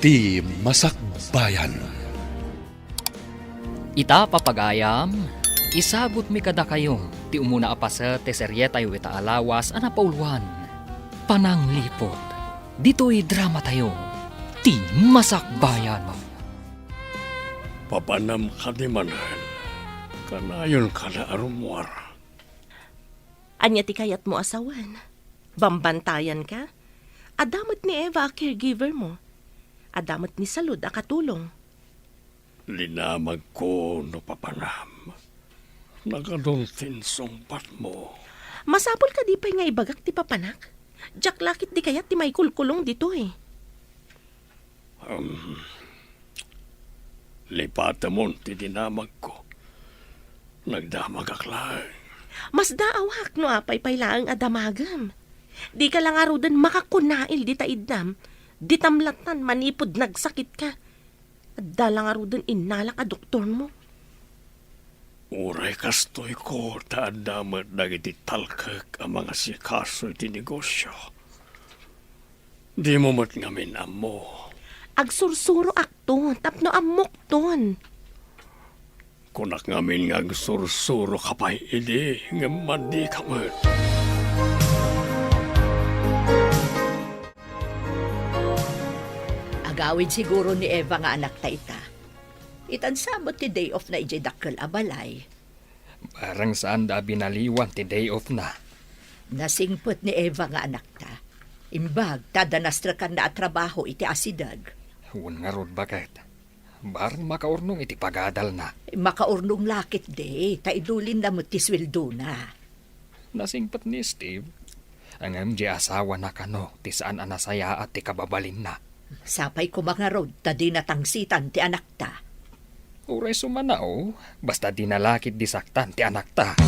ti Masakbayan. Ita papagayam, isagot mi kada kayo, ti umuna apasa ti serye tayo ita alawas anapauluan. Pananglipot, dito'y drama tayo, ti Masakbayan. Papanam ka di manan, kanayon ka na arumwar. Anya ti kayat mo asawan. Bambantayan ka. Adamot ni Eva a caregiver mo. Adamot ni Salud a katulong. Linamag ko no papanam. Nagaduntin sumpat mo. Masapol ka di pa'y nga ibagak ti papanak. Jack lakit di kayat ti may kulkulong dito eh. Lipata mo ti dinamag ko. Nagdamag aklang. Mas daawak no apay paylaang adamagam. Di ka lang arudan makakunail di taidnam. Di tamlatan manipod nagsakit ka. At dalang arudan inalak a doktor mo. Uray kastoy ko taadamat dagiti talkak ang mga sikaso iti negosyo. Di mo mat ngamin amo. Agsursuro akton, tapno amok ton. Kunak ngamin nga agsursuro kapay idi nga mandi kamat. Agawid siguro ni Eva nga anak ta ita. Itansamot ti day off na ijay dakkel abalay. Parang saan da binaliwan ti day off na. Nasingpot ni Eva nga anak ta. Imbag, tadanastra kan na at trabaho iti asidag. Huwag nga rod bakit. Barang makaurnong iti pagadal na. Makaurnong lakit de, taidulin na mo ti sweldo na. Nasingpat ni Steve. Ang MJ asawa na kano, ti saan anasaya at ti kababalin na. Sapay ko mga rod, tadi natangsitan ti anak ta. Uray sumanao, basta dinalakit disaktan ti anak ta.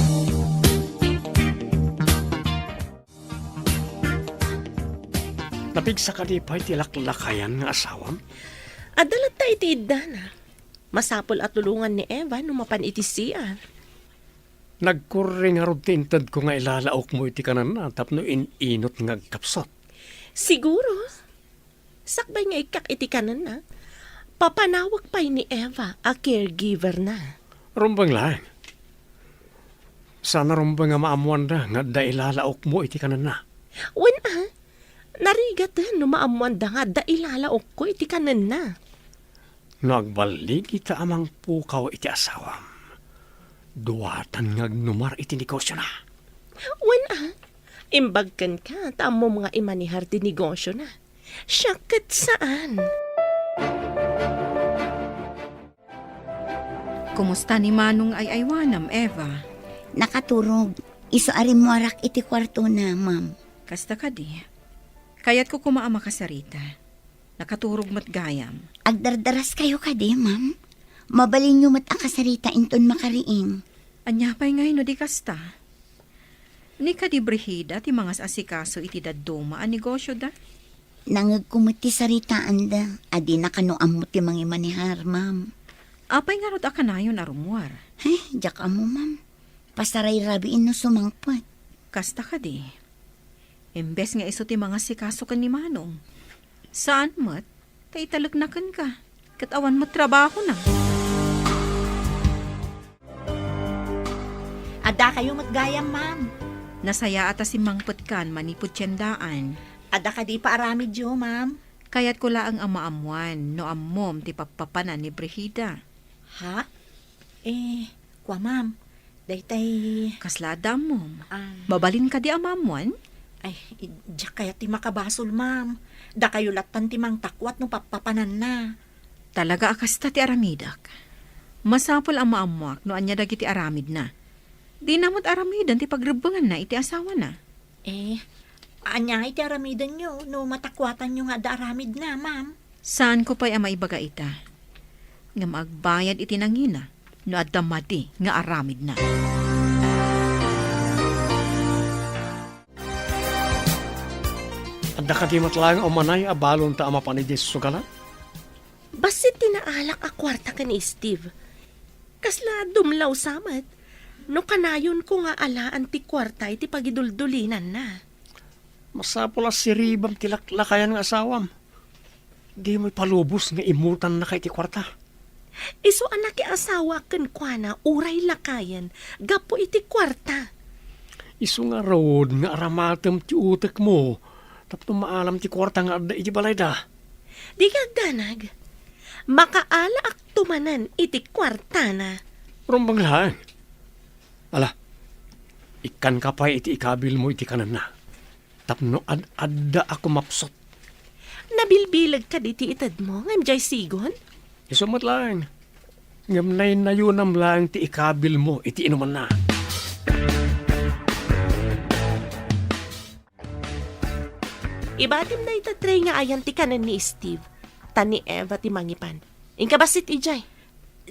Napigsa ka di pa'y tilaklakayan nga asawam? Adalat ta iti idana. Masapol at tulungan ni Eva numapan iti siya. Nagkuring nga rod tintad ko nga ilalaok mo iti kanan na tapno inot nga kapsot. Siguro. Sakbay nga ikak iti kanan na. Papanawag pa'y ni Eva a caregiver na. Rumbang lang. Sana rumbang nga maamuan da nga da ilalaok mo iti kanan na. Wen narigat no maamuan da nga da ilalaok ko iti kanan na. Nagbalik ita amang pukaw iti asawam. Duwatan nga numar iti negosyo na. Wen imbagkan ka tamo mga imanihar ti negosyo na. Syakit saan? Kumusta ni Manong ay aywanam, Eva? Nakaturog. Iso arim mo arak iti kwarto na, ma'am. Kasta ka di. Kaya't ko kumaama ka sarita. Nakaturog mat gayam. Agdardaras kayo ka di, ma'am. Mabalin nyo mat akasarita inton makariing. Anyapay ngay no di kasta. Ni ka di brehida ti mga asikaso iti dadduma ang negosyo da? Nangag kumuti saritaan da. Adi nakanoam mo ti mga manihar, ma'am. Apay nga rod akanayon arumwar. Jak amo, ma'am. Pasaray rabiin no sumangpot. Kasta ka di. Imbes nga iso ti mga sikaso kan ni Manong. Saan mat? Taitalagnakan ka. Katawan mo trabaho na. Ada kayo matgayam, ma'am. Nasaya ata si Mangpot kan manipod tiyandaan. Ada ka di pa aramid yo, ma'am. Kaya't ko laang amaamuan no ammom ti papapanan ni Brehida. Ha? Kwa ma'am. Daytay, Kaslada mom. Babalin ka di amamuan? ay, diyak kaya ti makabasol, ma'am. Da kayo latan ti mang takwat no papapanan na. Talaga akasta ti aramidak. Masapol ang maamuak no anya dagiti aramid na. Di namot aramidan ti pagrebangan na iti asawa na. Anya iti aramidan nyo no matakwatan nyo nga da aramid na, ma'am. Saan ko pa'y maibaga ita? Nga magbayad iti nangina no adamati nga aramid na. Anda ka di matlang o manay abalon ta ama panidis sugalan? Basit tinaalak a kwarta ka ni Steve. Kasla dumlaw samat. No kanayon ko nga alaan ti kwarta iti pagiduldulinan na. Masapula si Ribam tilaklakayan ng asawam. Di mo'y palubos nga imutan na kay ti kwarta. Iso anak asawa ken kuana uray lakayan, gapo iti kwarta. Isu nga road nga aramatem ti utek mo. Tapno maalam ti kwarta nga adda iti balay da. Di kagdanag, makaala ak tumanan iti kwarta na. Rumbang lang. Ala, ikan ka pa iti ikabil mo iti kanan na. Tapno adda ako mapsot. Nabilbilag ka diti itad mo, ngam jay sigon? Isumat lang. Ngamnay na yun ang lang ti ikabil mo iti inuman na. Ibatim na itatry nga ayan ti kanan ni Steve. Tani Eva ti mangipan. Inka basit ijay.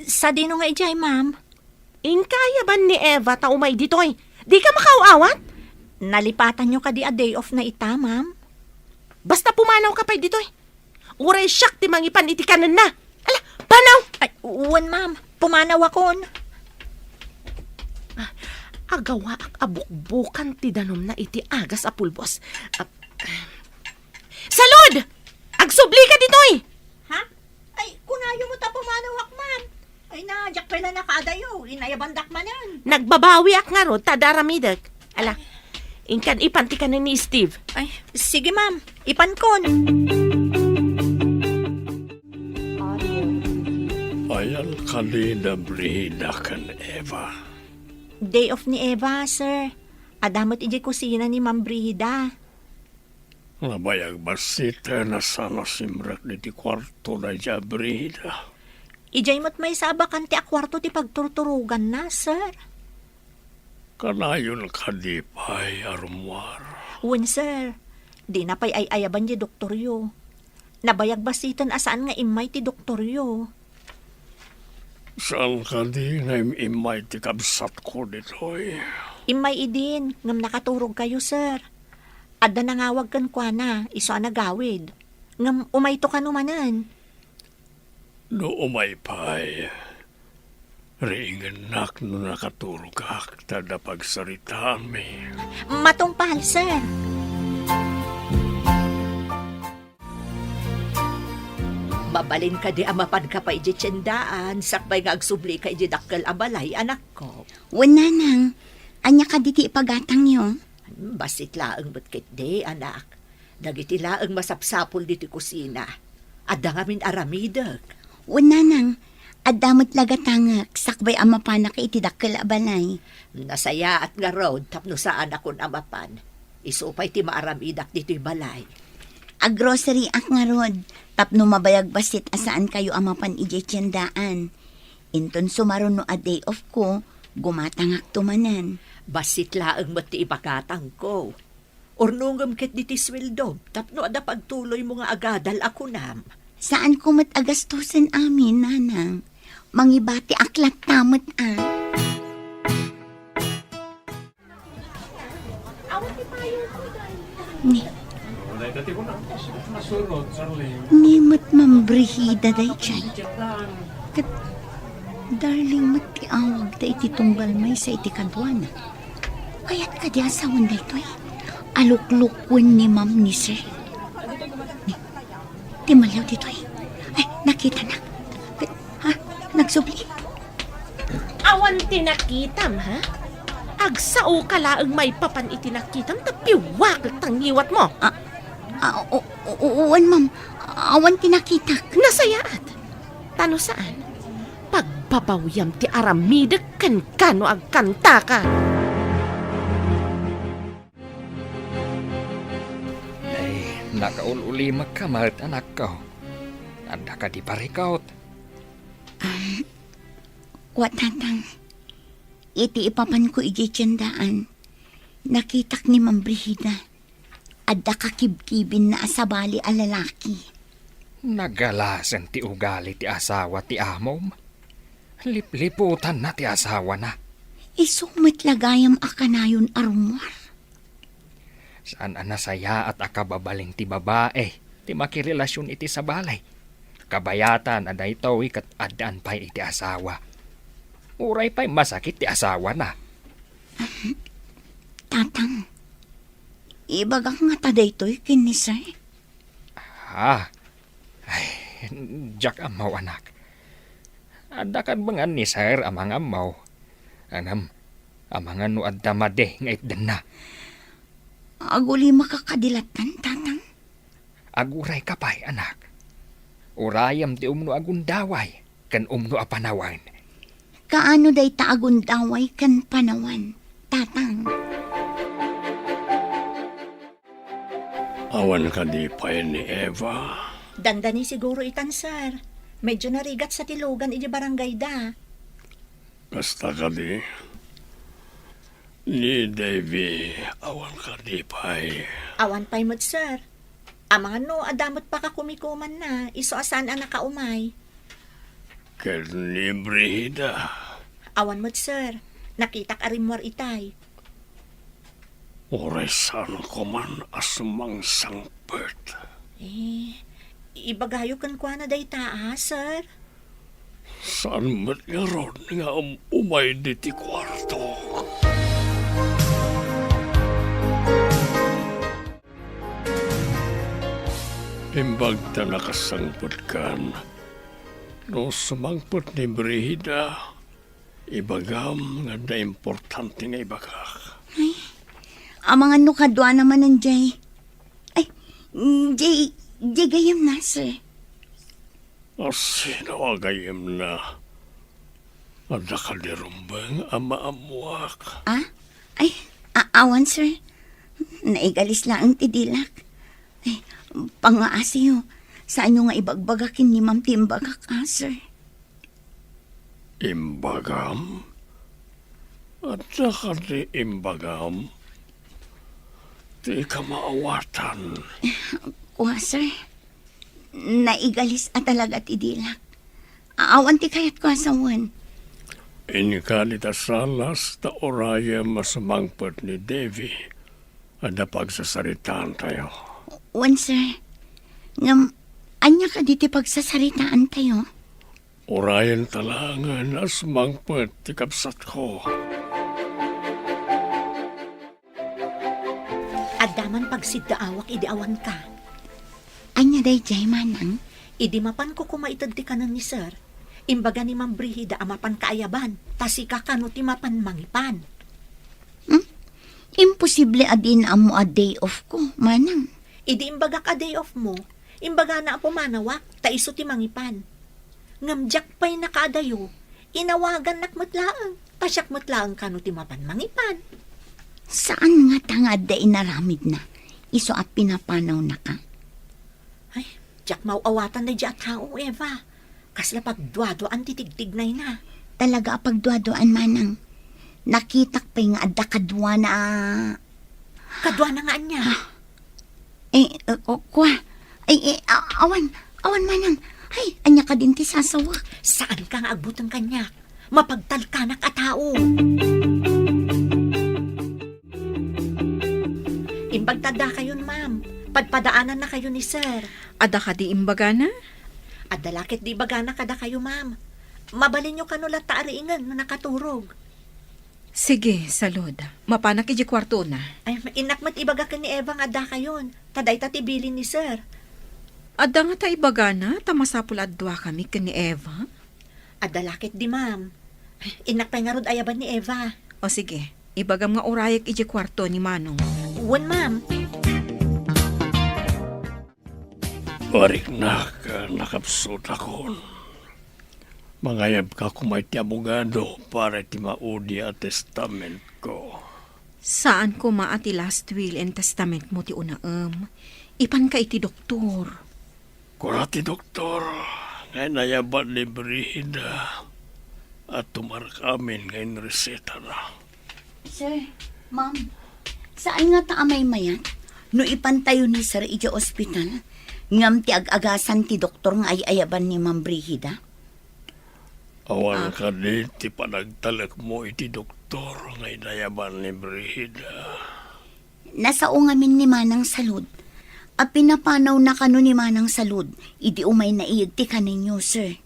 Sa dino nga ijay, ma'am? Inkaya ba ni Eva ta umay ditoy? Di ka makaawat? Nalipatan nyo ka di a day off na ita, ma'am? Basta pumanaw ka pa ditoy. Uray siyak ti mangipan iti kanan na. Ala, panaw! Ay, uwan, ma'am. Pumanaw akon. Agawa ak abukbukan ti danom na iti agas a pulbos. Salud! Agsubli ka ditoy! Ha? Ay, kunayo mo ta pumanawak, ma'am. Ay na, jak pala nakadayo. Inayabandak manan. Nagbabawi ak nga ro, tadaramidag. Ala, inkan ipanti ka na ni Steve. Ay, sige, ma'am. Ipankon. Ayal kalina brida kan Eva. Day off ni Eva, sir. Adamot ijay kusina ni Ma'am Brida. Nabayag basita na sana simrak di ti kwarto na dya brida. Ijay mo't may sabakan ti akwarto ti pagturturugan na, sir. Kanayon ka di pa'y arumwar. Uwan, sir. Di na pa'y ayaban di doktoryo. Nabayag basitan asaan nga imay ti doktoryo. Saan ka di nga imay ti kabsat ko ditoy? Imay idin, ngam nakaturog kayo, sir. Adda nangawag kan kwa na, iso nagawid. Ngam umay to kanumanan. No umay pa'y. Ringanak no nakatulog ak tada pagsarita mi. Matumpal, sir. Mabalin ka di amapan ka pa iji tiyendaan. Sakbay nga agsubli ka iji dakkel abalay, anak ko. Wala nang. Anya ka diti ipagatang yo. Basit laang batkit di, anak. Dagiti laang masapsapol diti kusina. Adda ngamin aramidag. Wala nang. Adamot lagatangak. Sakbay amapan na ka iti dakkel abalay. Nasaya at nga road tapno saan akon amapan. Isupay ti maaramidak dito'y balay. A grocery ak nga rod. Tapno mabayag basit asaan kayo amapan ije tiyandaan. Inton sumaron no a day off ko, gumatangak tumanan. Basit laang mati ipakatang ko. Ornungam ket diti sweldo, tapno ada pagtuloy mo nga agadal ako nam. Saan ko mat agastusan amin, nanang? Mangibati aklat tamot Ni. Ni mat mambrihida day chay. Kat, darling mat ti awag da iti tunggal may sa iti kadwana. Kayat ka di asawan da ito Aluklukwen ni ma'am ni sir. Ni, ti malaw dito Ay, nakita na. Ha? Nagsubli? Awan tinakitam, ha? Agsao ka laang may papan itinakitam, tapiwag tangiwat mo. Uwan ma'am. Awan tinakitak. Nasayaat. Tano saan? Pagbabawyam ti aramidag kan kano agkanta ka. Ay, nakaululi magkamarit anak ko. Anda ka di parikaut. Watatang. Iti ipapan ko iji tiyandaan. Nakitak ni Ma'am Brihida. Adda kakibkibin na asabali a lalaki. Nagalasan ti ugali ti asawa ti amom. Lipliputan na ti asawa na. Isumit lagayam akanayon arumwar. Saan anasaya at akababaling ti babae. Ti makirelasyon iti sa balay. Kabayatan aday tawi kat adaan pa'y iti asawa. Uray pa'y masakit ti asawa na. Tatang, ibagak nga taday to'y kinisay. Ha? Ay, Jack amaw anak. Ada kan bangan ni sir amang amaw. Anam, amangan no adda made nga itdan na. Aguli makakadilatan, tatang. Aguray kapay anak. Urayam ti umno agundaway kan umno apanawan. Kaano day taagundaway kan panawan, tatang. Awan ka di pa ni Eva. Dandani siguro itan, sir. Medyo narigat sa tilugan iti barangay da. Basta ka di. Ni Davy, awan ka di pa Awan pa'y mo't, sir. Amang ano, adamot pa ka kumikuman na. Iso asan ang nakaumay. Ken ni Brihida. Awan mo't, sir. Nakitak arimwar itay. Oresan ko man asumang sangpet. Ibagayo kan kwa na day taa, sir. Saan mat nga ron nga umay diti kwarto? Imbag ta nakasangpot kan. No sumangpot ni Brihida, ibagam nga na importante nga ibagak. Amang ano kadwa naman ng Jay. Ay, Jay gayam na, sir. Sino agayem na? Ada ka di rumbang ama amuak. Ay, awan, sir. Naigalis lang ang tidilak. Ay, pangaasiyo. Saan nyo nga ibagbagakin ni Ma'am Timbagak, sir? Imbagam? Ada ka di imbagam? Di ka maawatan. Kuha, sir. Naigalis at talaga tidilak. Awan ti kayat ko asawan. Inkalita salas ta oraya masamangpot ni Davy. Ada pagsasaritaan tayo. Wan, sir. Ngam, anya ka diti pagsasaritaan tayo? Orayan talangan as mangpot ti kapsat ko. Adaman pagsiddaawak idiawan ka. Anya day jay manang? Idi mapan ko kumaitad ti kanan ni sir. Imbaga ni Ma'am Brihida amapan kaayaban. Tasika kano ti mapan mangipan. Imposible adin amo a day off ko, manang. Idi imbaga ka day off mo. Imbaga na po manawak. Taiso ti mangipan. Ngamjak pa'y nakaadayo. Inawagan nakmatlaang. Tasyak matlaang kano ti mapan mangipan. Saan nga tangad day naramid na? Iso at pinapanaw na ka. Ay, jak mauawatan na dya tao, Eva. Kasla pagduado-an titigtignay na. Talaga pagduadoan manang. Nakitak pa nga adda kadwa na... Kadwa na nga niya. Kuha. Awan manang. Ay, anya ka din ti sasawa. Saan ka nga agbutang kanya? Mapagtalkanak a tao. Impagtada kayon, ma'am. Padpadaanan na kayo ni sir. Ada ka di imbaga na? At dalakit di bagana kada kayo, ma'am. Mabalin nyo kanula taariingan na nakaturog. Sige, salod. Mapanak iji kwarto na. Ay, inakmat ibaga ka ni Eva nga da kayon. Taday tatibilin ni sir. Ada nga ta ibaga na, tamasapul adwa kami ka ni Eva. At dalakit di, ma'am. Inakpay nga rod ayaban ni Eva. O sige, ibagam nga orayak iji kwarto ni Manong. Uwan, ma'am. Warik na ka nakapsot akon. Mangayab ka kumay ti abogado para ti maudi a testament ko. Saan ko maati last will and testament mo ti unaem? Ipan ka iti doktor. Kurati doktor, ngay nayaban ni Brihida at tumarak amin ngayon reseta na. Sir, ma'am, saan nga taamay mayat? No ipantayo ni Sir iti ospital, ngam ti ag-agasan ti doktor nga ayaban ni Ma'am Brihida? Awan ka di ti panagtalak mo iti doktor ngay nayaban ni Brihida. Nasao ngamin ni Manang Salud. A pinapanaw na kano ni Manang Salud, idi umay naiyag ti kaninyo, sir.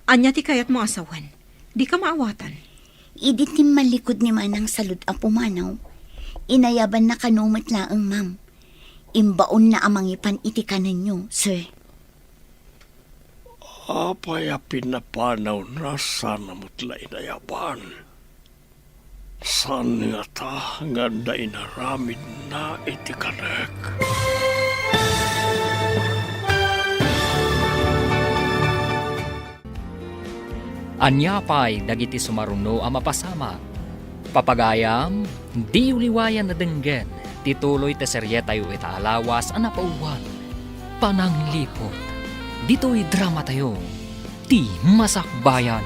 Anya ti kayat mo asawan. Di ka maawatan. Idi ti malikod ni Manang Salud a pumanaw. Inayaban na kanumat laang, ma'am. imbaon na amang ipan iti kanan nyo, sir. Apay pinapanaw na sana mo't inayaban. San nga ta nga da inaramid na iti kanek. Anyapay dagiti sumaruno a mapasama. Papagayam, di uliwayan na denggen, tituloy te serye tayo ita alawas a napaulwan. Pananglipot, dito'y drama tayo, ti masakbayan.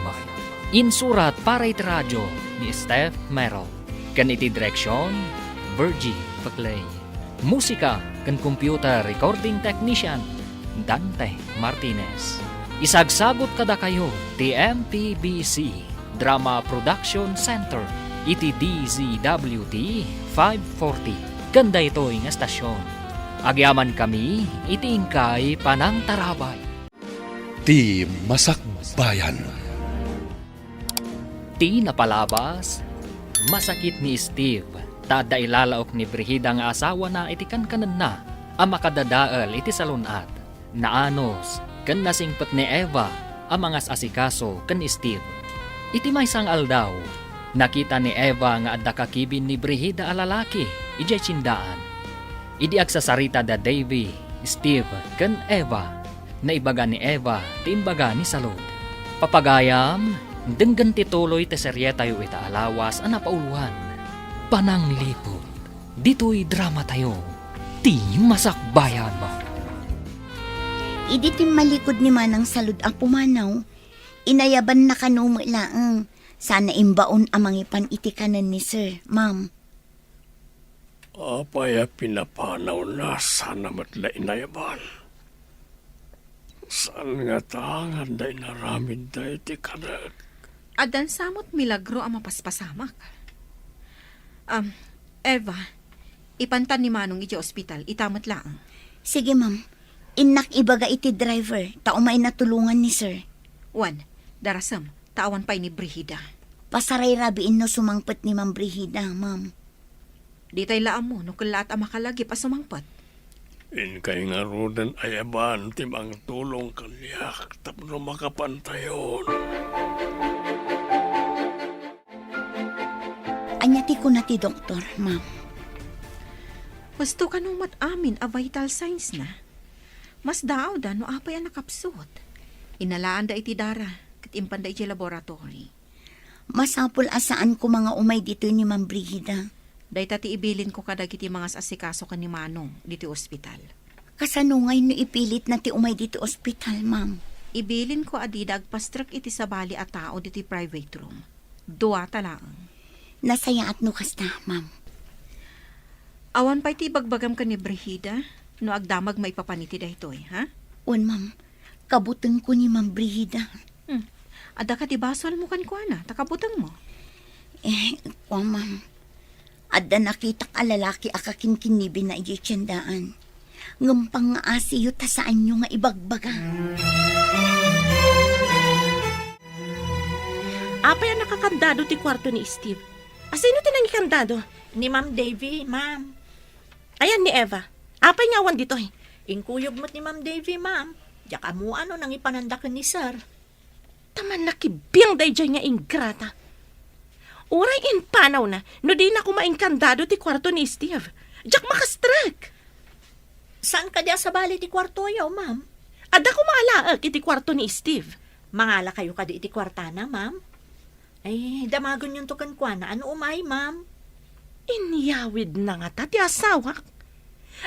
Insurat para iti radyo ni Steph Merrill. Kan iti direksyon, Virgie Paclay. Musika kan computer recording technician, Dante Martinez. Isagsagot kada kayo ti MPBC Drama Production Center iti DZWT 540. Ganda ito nga estasyon. Agyaman kami iti ingkay panang tarabay. Ti Masakbayan. Ti napalabas, masakit ni Steve. Tada ilalaok ni Brigida nga asawa na iti kankanan na ang makadadaal iti salunat. Naanos, kan nasingpet ni Eva ang mga asikaso kan ni Steve. Iti may sang aldaw, nakita ni Eva nga adda kakibin ni Brigida a lalaki, ijay tsindaan. Idi agsasarita da Davy, Steve, kan Eva, na ibaga ni Eva, ti imbaga ni Salud. Papagayam, denggan tituloy te serye tayo ita alawas a napauluhan. Pananglipot, dito'y drama tayo, ti masakbayan ba? Idi ti malikod ni Manang Salud ang pumanaw, inayaban na kanuma laang, sana imbaon amang ipan iti kanan ni sir, ma'am. Apay pinapanaw na sana matla inayaban. Saan nga ta nga da inaramid da iti kanek. Adan samot milagro ang mapaspasamak. Eva, ipantan ni Manong iti ospital, itamat lang. Sige ma'am, inak ibaga iti driver, taumay natulungan ni sir. Juan, darasam, tawan pa'y ni Brigida. Pasaray rabiin no sumangpet ni Ma'am Brigida, ma'am. Di tayo laam mo, no kalat ang makalagi pa sumangpat. In kay nga rudan ayaban timang tulong kanyak tapno makapantayon. Anyati ko na ti doktor, ma'am. Gusto ka nung amin a vital signs na. Mas daaw da no apay ang nakapsot. Inalaan da iti dara, kat impan da iti laboratory. Masapul asaan ko mga umay dito ni Ma'am Brigida. Day tati ibilin ko kadag iti mga asikaso ka ni Manong dito ospital. Kasanungay no ipilit na ti umay dito ospital, ma'am. Ibilin ko adida agpastrak iti sabali a tao diti private room. Dua talaang. Nasaya at no kasta, ma'am. Awan pa iti bagbagam ka ni Brigida, no agdamag may papaniti da ito'y, ha? Un, ma'am. Kabuteng ko ni Ma'am Brigida. Ada ka ti basol mo kan ko na, takabutang mo. Ma'am. Adda nakita ka lalaki akakinkinibin na ijitsandaan. Ngampang nga asiyo ta saan nyo nga ibagbaga. Apay ang nakakandado ti kwarto ni Steve. Asino ti nangikandado? Ni Ma'am Davy, ma'am. Ayan ni Eva. Apay nga awan dito eh. Inkuyog mo't ni Ma'am Davy, ma'am. Diyak amo ano nang ipanandakan ni sir. Taman nakibiyang dayjay nga ingrata. Uray in panaw na, no di na kumainkandado ti kwarto ni Steve. Diyak makastrak. Saan ka diya sa bali ti kwarto yaw, ma'am? Ada ko maalaag iti kwarto ni Steve. Mangala kayo ka di iti kwartana, ma'am? Ay, damagon yung tukan kwa na. Ano umay, ma'am? Inyawid na nga ta ti asawak.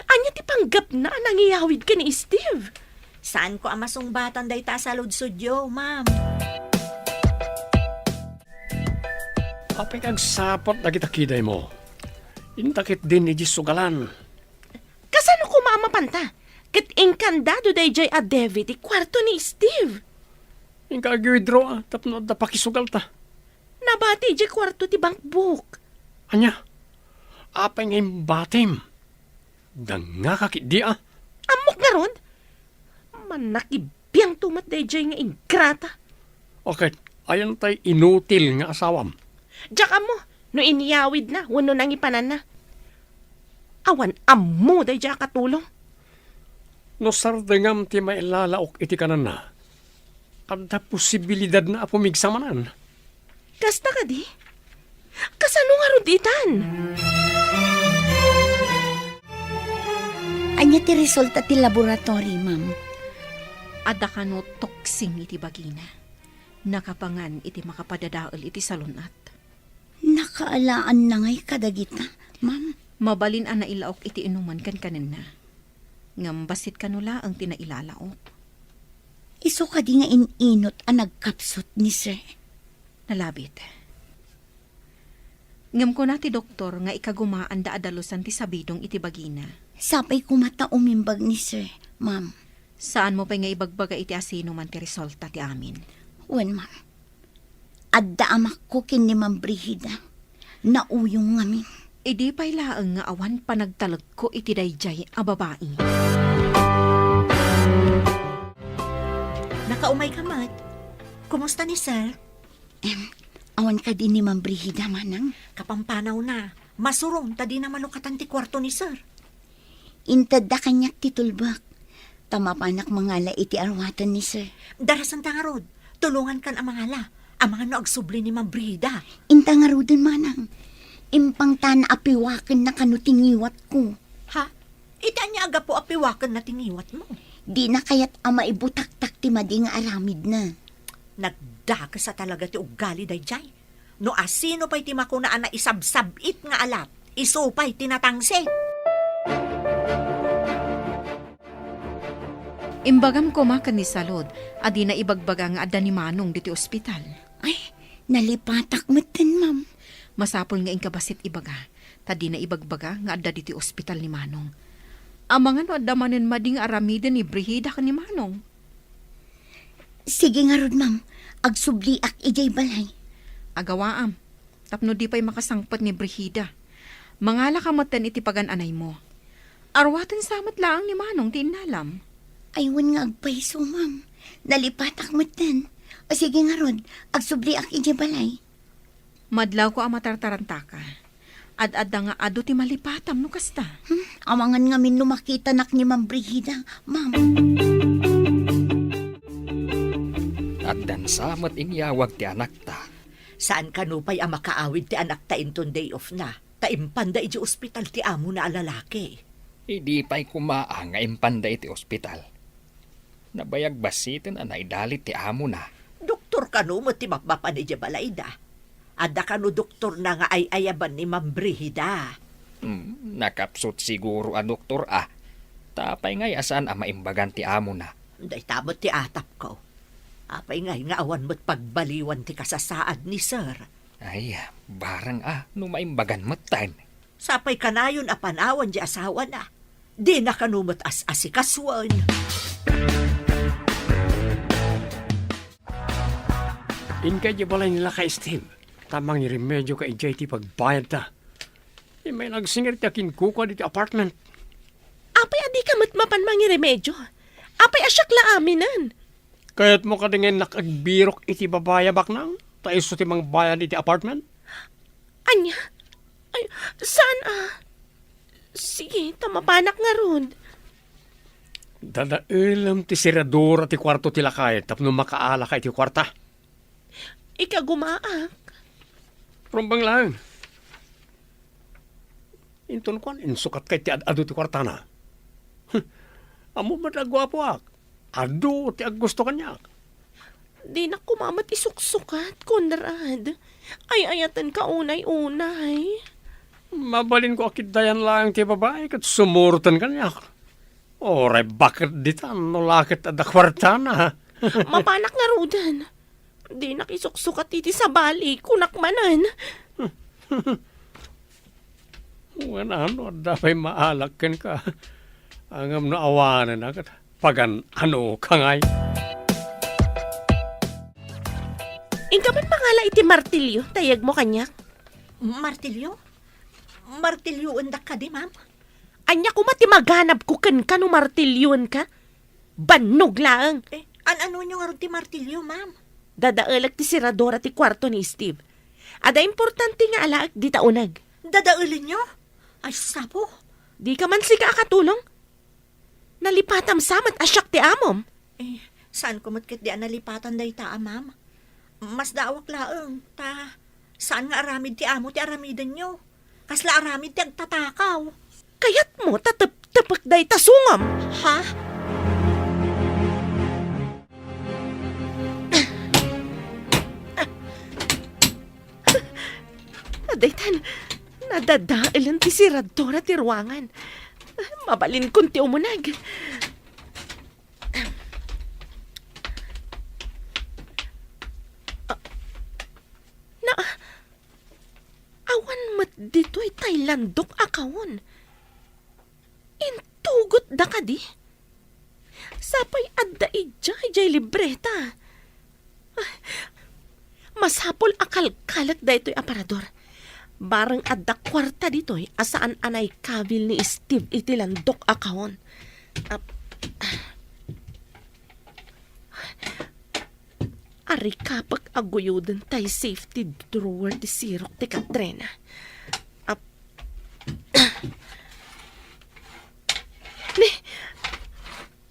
Anya ti panggap na nangiyawid ka ni Steve. Saan ko amasong batan day ta sa ludsudyo, ma'am? Apay kag sapot na kita kiday mo. Intakit din ni Jisugalan. Kasano ko maamapanta? Kat inkandado dayjay a Devi ti kwarto ni Steve. Yung kag-withdraw tapno da pakisugal ta. Nabati di kwarto ti bank book. Anya, apay ngayon batim. Danga kakit di Amok nga ron. Manakibiyang tumat dayjay nga ingrata. Okay, ayan tay inutil nga asawam. Diyak mo, no iniyawid na, wano nang ipanan na. Awan ammo day dya katulong. No sardengam ti mailalaok iti kanan na. Kada posibilidad na apumigsamanan. Kasta ka di? Kasano nga ruditan? Anya ti resulta ti laboratory, ma'am. Adda kano toksing iti bagina. Nakapangan iti makapadadaol iti salunat. Nakaalaan na ngay kadagita, ma'am. Mabalin ang nailaok iti inuman kan kanina. Ngambasit kanula ang tinailalaok. Iso ka di nga ininot ang nagkapsot ni sir. Nalabit. Ngam ko na ti doktor nga ikagumaan da adalusan ti sabidong iti bagina. Sapay kumata umimbag ni sir, ma'am. Saan mo pa nga ibagbaga iti asino man ti resulta ti amin? Wen, ma'am. Adda amak ko kin ni Ma'am Brigida. Nauyong ngamin. Idi pa'y laang nga awan panagtalag ko iti dayjay a babae. Nakaumay ka, Mat. Kumusta ni Sir? Awan ka din ni Ma'am Brigida, manang. Kapampanaw na. Masurong, tadi na malukatan ti kwarto ni Sir. Intad da kanyak titulbak. Tamapanak mangala iti arwatan ni sir. Darasan ta nga rod. Tulungan kan ang mangala. Ang mga no agsubli ni Ma'am Brida. Inta nga rudin, manang. Impang tana apiwakan na kanutingiwat ko. Ha? Ita niya aga po apiwakan na tingiwat mo. Di na kaya't ama ibutak-tak ti madi nga aramid na. Nagdaka sa talaga ti ugali dayjay. No asino pa'y ti makunaan na isabsabit nga alat. Iso pa'y tinatangse. Imbagam ko makan ni Salod, adi na ibagbaga nga adda ni Manong diti ospital. Ay, nalipatak matan, ma'am. Masapol nga ingkabasit ibaga, tadi na ibagbaga nga adda diti ospital ni Manong. Ang mga no adda manen mading aramiden ni Brigida ka ni Manong. Sige nga rod, ma'am. Agsubliak ijay balay. Agawaam, tapno di pa'y makasangpat ni Brigida. Mangala ka matan iti pagan-anay mo. Arwatan samat laang ni Manong tinalam. Aywan nga agpaiso, ma'am. Nalipatak matan. O sige nga rod, agsubliak ijay balay. Madlaw ko ang matartaranta ka. Ad-adda nga ado ti malipatam no kasta. Amangan nga min makita nak ni Ma'am Brigida, ma'am. At dansamot inyawag ti anak ta. Saan ka no pa'y ang makaawid ti anak ta inton day off na? Taimpanda iti ospital ti amo na alalaki. Hindi pa'y kumaang nga impanda iti ospital. Nabayag basitin anay dalit ti amo na. Doktor ka no mo ti mapapan ni Jabalayda. Ada ka no doktor na nga ay ayaban ni Ma'am Brigida. Nakapsot siguro a doktor Tapay ngay asan ang maimbagan ti amo na. Day tamot ti atap ko. Apay ngay nga awan mo't pagbaliwan ti kasasaad ni Sir. Ay, barang no maimbagan matan. Sapay kanayon a panawan di asawa na. Di na kanumot as-asikaswan. Inkay di balay nila kay Steve. Tamang iremedyo ka ijay ti pagbayad ta. May nagsingir ti akin kuka di ti apartment. Apay adi ka matmapan mangi remedyo. Apay asyak la aminan. Kaya't mo ka dingen nakagbirok iti babaya baknang. Taiso ti mang bayan iti apartment. Anya? Ay, saan Sige, tamapanak nga ron. Dadailam ti siradura ti kwarto ti lakay tapno makaala ka iti kwarta. Ika gumaak. Rumbang lang. Inton ko, insukat kay ti ado ti kwarta na. Amo ba nagwapo ak? Ado ti gusto kanyak. Di na kumamat isuksukat, Conrad. Ay ayatan ka unay-unay. Mabalin ko akit dayan lang ti babae kat sumurutan kanyak. Oray, bakit ditan no lakit ada kwarta na? Mapanak nga rudan. Di nakisuksukat iti sa bali, kunakmanan. Ano, dapay maalakin ka. Angam na awanan agad. Pagan ano kangay. Inka man mangala iti martilyo, tayag mo kanyak. Martilyo? Martilyo undak ka di, ma'am? Anya ko mati maganap ko kan no martilyon ka. Banog lang. Ano nyo nga ron ti martilyo, ma'am? Dadaalag ti siradora ti kwarto ni Steve. Ada importante nga alaak di taunag. Dadaulin nyo? Ay, sapo. Di ka man sika katulong? Nalipatam samat asyak ti amom. Saan ko matkit di nalipatan day ta, ma'am? Mas daawak laeng, ta. Saan nga aramid ti amo ti aramidan nyo? Kasla aramid ti agtatakaw. Kayat mo tatap-tapak day tasungam. Ha? Adaytan, nadadailan ti siradora ti ruangan. Mabalin kun ti umunag. Na, awan mat dito'y Thailandok akawon. Intugot da ka di. Sapay adda ijay libreta. Masapol akal-kalak da ito'y aparador. Barang adda kwarta dito'y asaan anay kabil ni Steve iti landok akawon. Ari kapag aguyudan tay safety drawer ti sirok ti Katrina. Ni,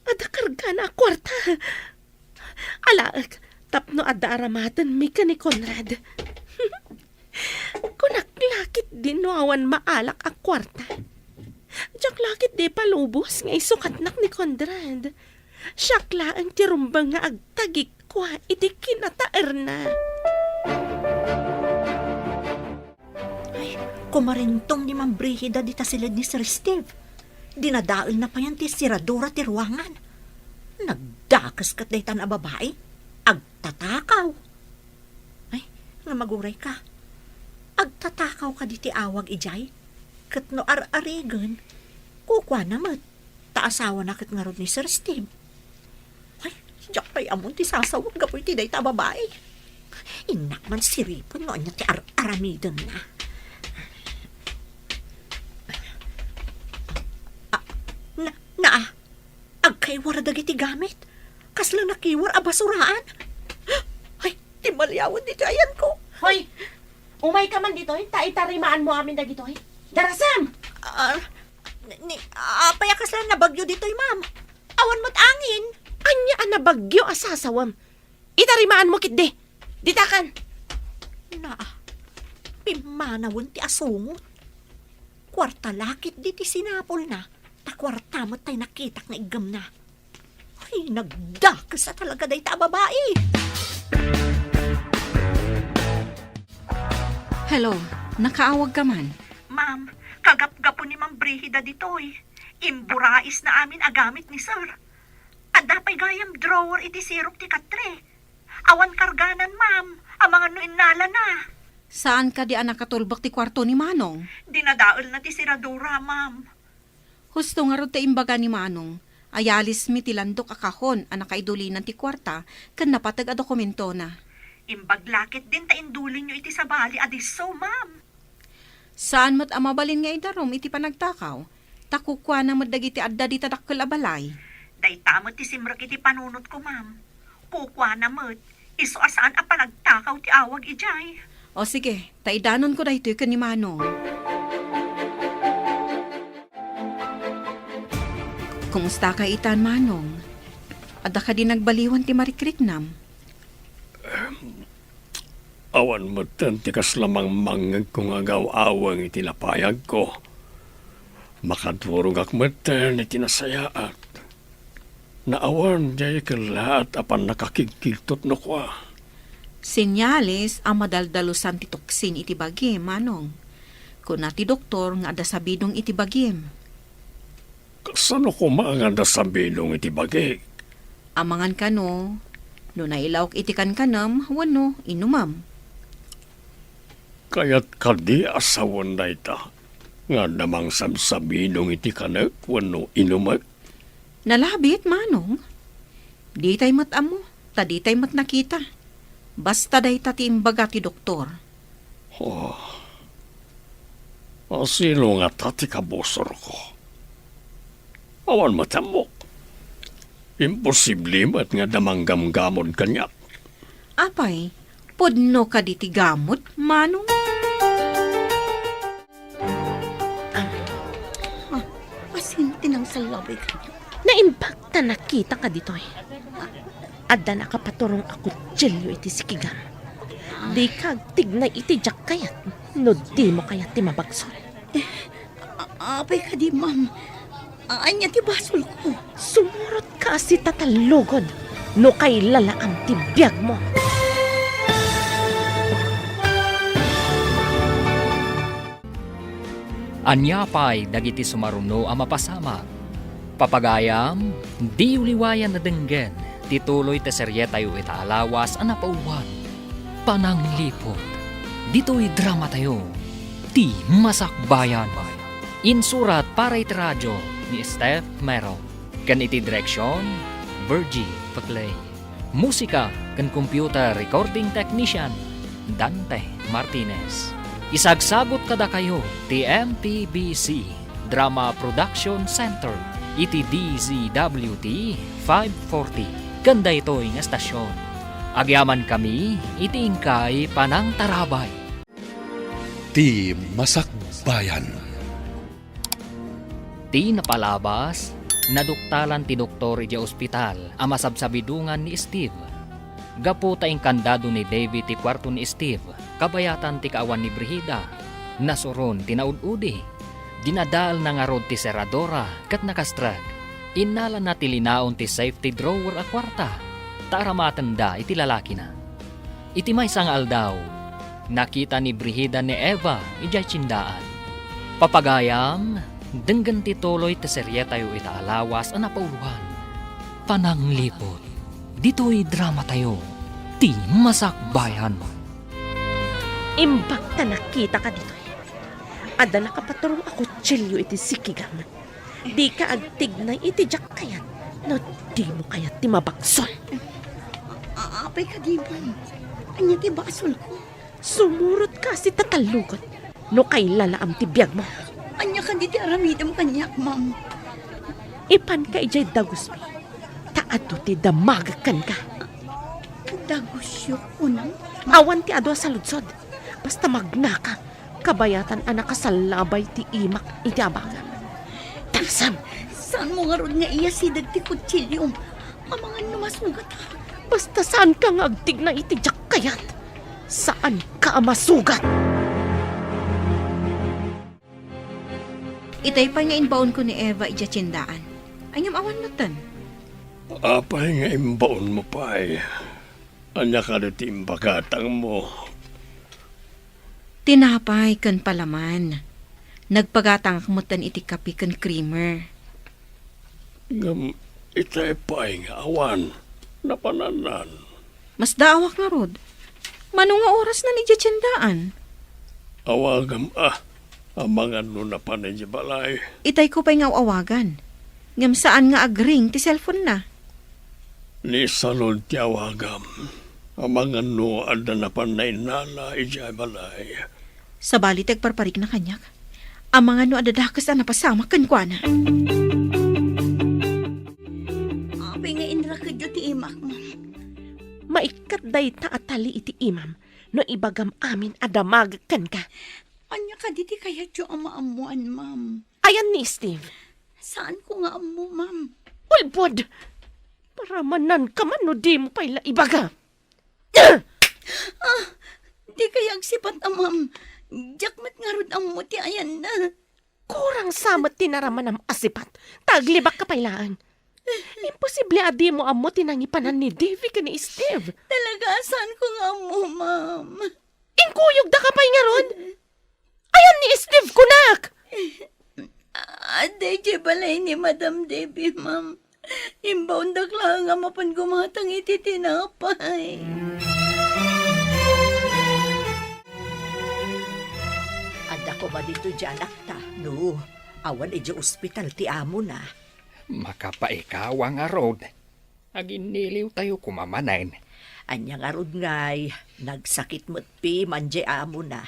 ada karga na kwarta. Alaag, tapno ada aramatan mika ni Conrad. Kunaklakit din no awan maalak ang kwarta. Diyaklakit di palubos nga isukatnak ni Conrad. Siyakla ang tirumbang nga agtagik kwa iti kinataer na. Ay, kumarintong ni Ma'am Brigida di tasilid ni Sir Steve. Dinadaal na pa yan ti siradura ti ruangan. Nagdakas kat day tan a babae. Agtatakaw. Ay, nga maguray ka. Agtatakaw ka di ti awag ijay. Kat no ar-arigan, kukwa namat. Taasawa na kat nga rod ni Sir Steve. Ay, diyak pa'y amon ti sasawag gapoy ti day ta babae. Inak man siripon no anya ti ar-aramidon na. Agkaywar dagiti gamit. Kasla nakiwar a basuraan. Ay, timalyawan dito ayan ko. Hoy, umay ka man dito, taitarimaan mo amin na dito. Darasam! Apaya kasla nabagyo dito, ma'am. Awan mo't angin. Anya ang nabagyo asasawam. Itarimaan mo kitde. Ditakan. Pimanawon ti asungot. Kwarta lakit di ti sinapol na. Takwarta mo't tay nakitak nga igam na. Ay, nagdakas sa talaga day ta babae. Hello, nakaawag ka man. Ma'am, kagap-gapo ni Ma'am Brigida ditoy. Imburais na amin agamit ni Sir. Adapay gayam drawer iti sirok ti katre. Awan karganan, ma'am. Ang mga nuinala na. Saan ka di anak katulbak ti kwarto ni Manong? Dinadaol na ti siradura, ma'am. Husto nga rod ta imbaga ni Manong. Ayalis mi tilandok akahon anak kaidulinan ti kwarta kan napatag a dokumento na. Imbaglakit din ta indulin nyo iti sabali adiso, ma'am. Saan mat amabalin nga idarom iti panagtakaw? Takukwa na madagi ti adda di tadakkel abalay. Day tamot ti simrak iti panunot ko, ma'am. Kukwa na mo't. Iso asaan a panagtakaw ti awag ijay. O sige, taidanon ko dahito kan ni Manong. Kumusta ka itan, Manong? Adda ka di nagbaliwan ti Marikriknam? Awan mo tantikas lamang mangag kung agaw-awang itinapayag ko. Makadurog akmatan itinasayaat. Naawan jay lahat apan nakakigkiltot no kwa. Senyales ang madaldalusan ti toksin iti bagim, Manong. Kuna ti doktor nga ada sabidong iti bagim. Kasano ko maanganda sa bilong itibagi? Amangan ka no, no nailawak iti kankanam, wano, inumam. Kaya't kadi asawan na ita. Nga namang sabsabinong iti kanak, wano inumat. Nalabit, Manong. Di tay mat amo, ta di tay mat nakita. Basta day ta ti imbaga ti doktor. Asilo nga tati kabosor ko. Awan matamok. Imposible mat nga damanggamgamon kanyak. Apay, podno ka di ti gamot, Manong? Salabay ka niyo. Naimbagta nakita ka dito eh. Adda nakapaturong ako tsilyo iti sikigam. Di kag tignay iti jak kayat. No di mo kayat ti mabagsol. Apay ka di, ma'am. Anya ti basol ko. Sumurot ka si tatalugod. No kay lalaang ti biyag mo. Anyapay dagiti sumaruno a mapasama. Papagayam, di uliwayan na denggen, tituloy te serye tayo itaalawas a napaulwan. Pananglipot, dito'y drama tayo, ti masakbayan. Insurat para iti radyo ni Steph Mero. Kan iti direksyon, Virgie Paclay. Musika kan computer recording technician, Dante Martinez. Isagsagot kada kayo ti MTBC Drama Production Center iti DZWT 540 kanda ito'y nga estasyon. Agyaman kami iti ingkay panang tarabay. Ti Masakbayan. Ti napalabas, naduktalan ti doktor iti ospital ang masabsabidungan ni Steve. Gapo taing kandado ni David ti kwarto ni Steve, kabayatan ti kaawan ni Brigida. Nasuron ti naududi. Dinadaal na nga rod ti seradora kat nakastrag. Inala na ti linaon ti safety drawer a kwarta. Taaramatanda iti lalaki na. Iti may sangal daw, nakita ni Brigida ni Eva ijay tsindaan. Papagayam, denggan ti tuloy ti serye tayo itaalawas a napauluhan. Pananglipot, dito'y drama tayo, ti masakbayan. Imbagta nakita ka dito eh. Adda nakapaturong ako tsilyo iti sikigam. Di ka agtignay iti jak kayat. No di mo kayat ti mabagsol. Apay ka di, ma'am. Anya ti basol ko. Sumurot ka si tatalugod. No kay lalaam ti biyag mo. Anya ka di ti aramidam kanyak, ma'am. Ipan ka ijay daguspi. Taado ti damagakan ka. Dagusyo ko nang. Awan ti adwa sa ludsod. Basta magna ka. Kabayatan anak kasalabay ti imak iti abagam. Tagsam, Saan mo nga ron nga iya sidag ti kutsilyo? Amangan namasugat ha. basta saan ka nga agtig na iti jak kayat? Saan ka masugat? Itay pa nga inbaon ko ni Eva ija tsindaan. Anyam awan natan. Apay nga imbaon mo pa eh. Anya ka na timbagatang mo. Tinapay kan palaman. Nagpagatang akmutan iti kapi kan creamer. Ngam itay pa'y nga awan. Napananan. Mas daawak nga rod. Mano nga oras na ni ija tsindaan? Awagam amangan no na panay di balay. Itay ko pa'y nga awagan. Ngam saan nga agring ti cellphone na. Ni salod ti awagam. Amangan no anda na panay nala ijay balay. Sa bali tagparparik na kanyak. Ang mga no adadakas na napasama kan kwa na. Apay nga inrakadyo ti imak, ma'am. Maikat day ta atali iti imam. No ibagam amin adamagakan ka. Anya ka di ti kaya dyo ang maamuan, ma'am. Ayan ni Steve. Saan ko nga amu, ma'am? Ulbod! Para manan ka man no di mo pa'y ibaga. Di kaya agsipat ang ma'am. Jakmat nga ron ang muti ayan na. Kurang samat tinaraman ang asipat. Taglibak ka pailaan. Imposible adi mo amo tinangipanan ni Davy ka ni Steve. Talaga, saan ko nga amu, ma'am? Inkuyog da ka pa'y nga ron. Ayan ni Steve kunak. Aday, balay ni Madam Debbie, ma'am. Imbaon dakla nga mapan gumatang iti tinapay. Ada ko ba dito dyan, akta? No, awan iti ospital ti amo na. Makapaikawa nga rod. Aginiliw tayo kumamanain. Anya nga rod ngay, nagsakit mo't pi manje amo na.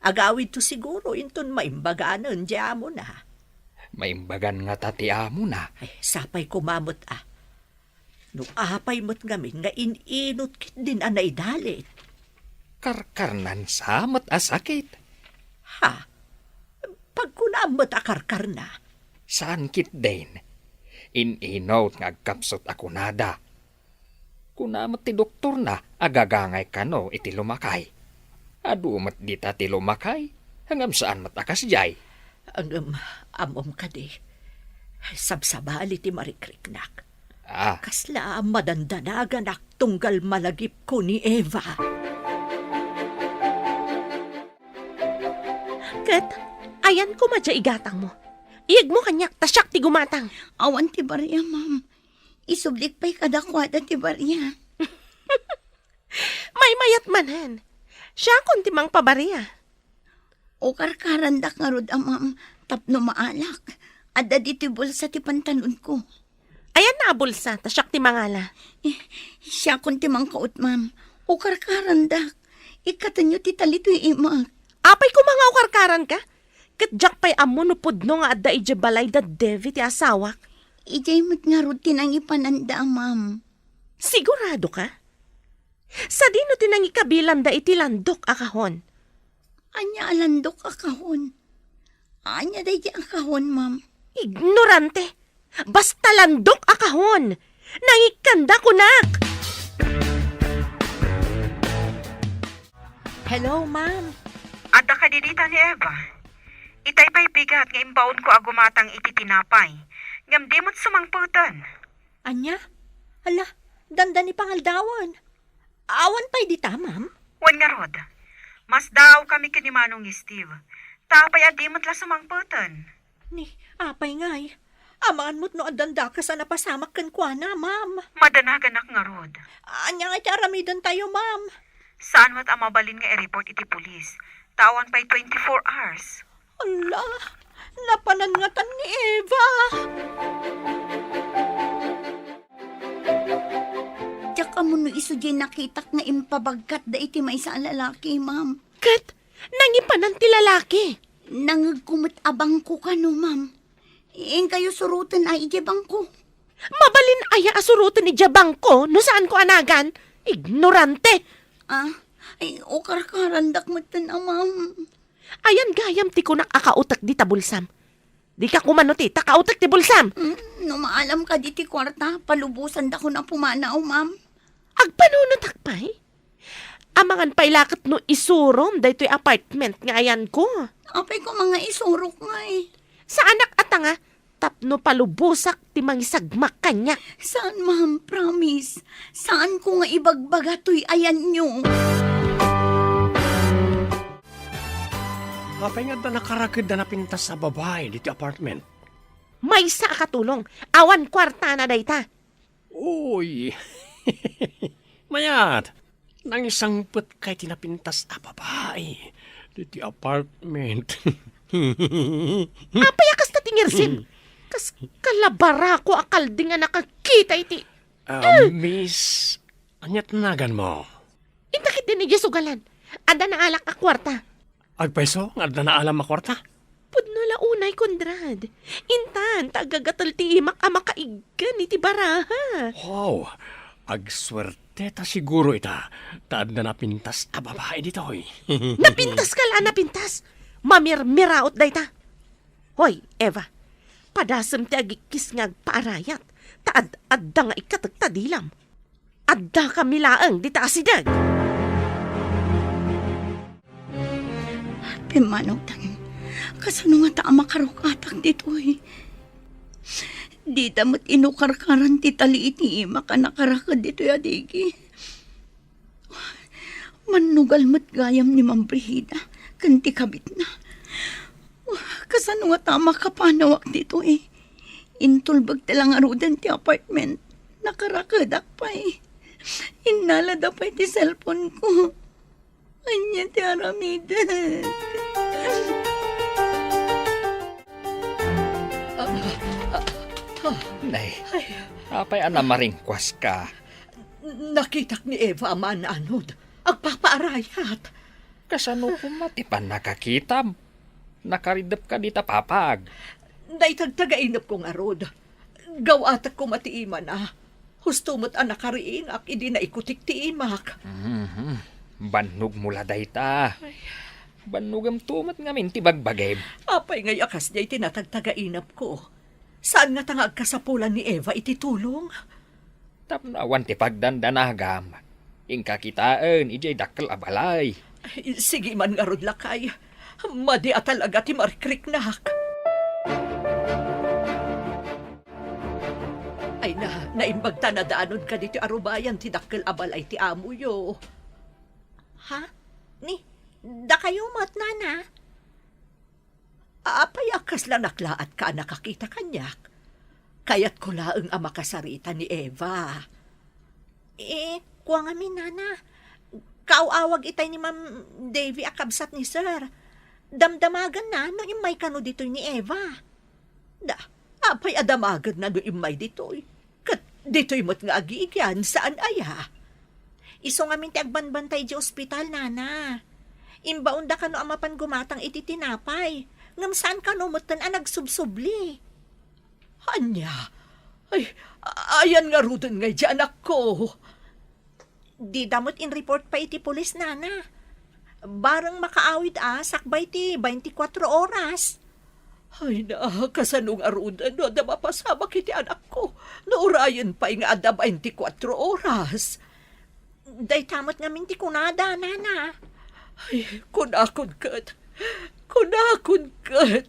Agawid to siguro inton maimbaganan di amo na. Maimbagan nga tati amo na. Ay, sapay kumamot No apay mo't ngamin nga ininot kit din anay dalit. Karkarnan samat asakit. Ha? Pag kunamot akarkar na, Saan kit din? Ininaw nga agkapsot ako nada. Kunamat ti doktor na agagangay ka no iti lumakay. Adumat dita ti lumakay. Hangam saan matakas jay. Amom ka di. Sabsabali ti marikriknak. Ah, Kasla madandanagan tunggal malagip ko ni Eva. Kat, ayan ko madya igatang mo. Iyag mo kanyak, tasyak ti gumatang. Awan ti barya, ma'am. Isublik pa'y kadakwada ti barya. May mayat manan. Siya kun timang pabariya. O karkarandak nga rod, ma'am. Tapno maalak. Adda di ti bulsa ti pantalon ko. Ayan na bulsa, tasyak ti mangala. Siya kun ti mangkaot, ma'am. O karkarandak. Ikatanyo ti talito'y imag. Apay ko mga ukarkaran ka? Katjak pa'y amo no pudno nga adda ija balay da Devi ti asawak. Ijay mo't nga rod tinang ipananda, ma'am. Sigurado ka? Sa dino tinang ikabilan da iti landok akahon. Anya alandok akahon. Anya day di akahon, ma'am. Ignorante. Basta landok akahon. Nangikanda kunak. Hello, ma'am. Adda ka didita ni Eva. Itay pa'y bigat nga imbaon ko agumatang iti tinapay. Ngam di mo't sumangputan. Anya? Ala, danda ni pangaldawan. Awan pa'y dita, ma'am. Wan nga rod. Mas daw kami kinimanong ni Steve. Tapay adi mo't la sumangputan. Ni, apay ngay. Amaan mo't no adanda ka sa napasamak kan kwa na, ma'am. Madanagan ak nga rod. Anya nga aramidan tayo, ma'am. Saan mo't amabalin nga i-report iti pulis? Tawan pa'y 24 hours. Ala, napanangatan ni Eva. Tsaka mo no iso di nakitak nga impabagkat da iti may sa lalaki, ma'am. Kat, nangipanan ti lalaki. Nangagkumot abang ko ka no, ma'am. Iing kayo surutan ay ijabang ko. Mabalin aya asurutan ni Jabang ko no saan ko anagan. Ignorante. Ay, o karkarandak mo na, ma'am. Ayan gayam ti kunak akautak di tabulsam. Di ka kumano ti takautak ti bulsam. No maalam ka di ti kwarta, palubusan da ko na pumanaw, ma'am. Agpanunot akpay. Amangan pa'y lakat no isurom da ito'y apartment nga ayan ko. Apay ko mga isurok nga eh. Sa anak atanga, tapno palubusak ti mangisagmak kanya. Saan, ma'am? Promise. Saan ko nga ibagbaga to'y ayan nyo? Apay nga da nakarakid da napintas sa babae dito apartment. May sa katulong, awan kwarta na dayta. Uy! Mayat! Nang isang put kay tinapintas a babae dito apartment. Apay akas na tingirsim. Kas kalabara ko akal di nga nakakita iti. Miss, anyat nagan mo? Intakit din ni Jesugalan. Ada na alak a kwarta. Agpeso, nga da na alam makwarta? Pudno la unay kondrad. Intan, tagagatal ti imak a makaigan iti baraha. Wow! Agswerte ta siguro ita. Taad na napintas a babae dito, hoy. Napintas ka la, napintas. Mamirmiraot dayta. Hoy, Eva. Padasem ti agikis nga agpaarayat. Adda nga ikatagtadilam. Adda kami laang di taasidag. Pimanong tan. Kasano nga ta makarukatak dito eh. Di damot inukarkaran ti taliit ni ima ka nakarakad dito adigi. Manugal mo't gayam ni Ma'am Brigida. Kanti kabit na. Kasano nga ta makapanawak dito eh. Intulbag talang arudan ti apartment. Nakarakadak pa eh. Inalada pa ti cellphone ko. Anya ti aramidan. nay. Apay anamaringkwas ka. Nakitak ni Eva aman anod. Agpapaarayat. Kasano kumatipan nakakitam. Nakaridap ka dita papag. Naitagtagainap kong arod. Gawatak ko matiiman na. Husto mo't anak kariin ak idi na ikutik ti imak. Banog mula dayta. Banugam tumat ngamin ti bagbagay. Apay ngay akas niya tinatagtagainap ko. Saan nga tangag kasapulan ni Eva iti tulong? Tapno awan ti pagdandanagam. Ingka kitaan, ijay dakkel abalay. Ay, sige man nga rod lakay. Madi at talaga ti marikrik nak. Ay naimbag ta na daanon ka dito arubayan ti dakkel abalay ti amo yo. Ha? Da kayo mat, nana? Apay akas lang naklaat ka nakakita kanyak. Kaya't ko laeng ang makasarita ni Eva. Kuwang amin, nana. Kaawawag itay ni Ma'am Davy akabsat ni Sir. Damdamagan na no imay kano dito'y ni Eva. Apay adamagan na no imay dito'y. Kat dito'y mo't nga agigyan saan aya. Iso nga min ti agbanbantay di ospital, nana. Imbaon da kano amapan gumatang iti tinapay. Ngam saan kano mutan ang nagsubsubli. Anya, ayan nga rudon nga di anak ko. Di damot in report pa iti pulis, nana. Barang makaawid sakbay ti 24 oras. Ay na, kasanong arudan no, da mapasabak iti anak ko. Naurayan pa nga ada 24 oras. Day tamot nga minti kunada, nana. Ay, kunakon kat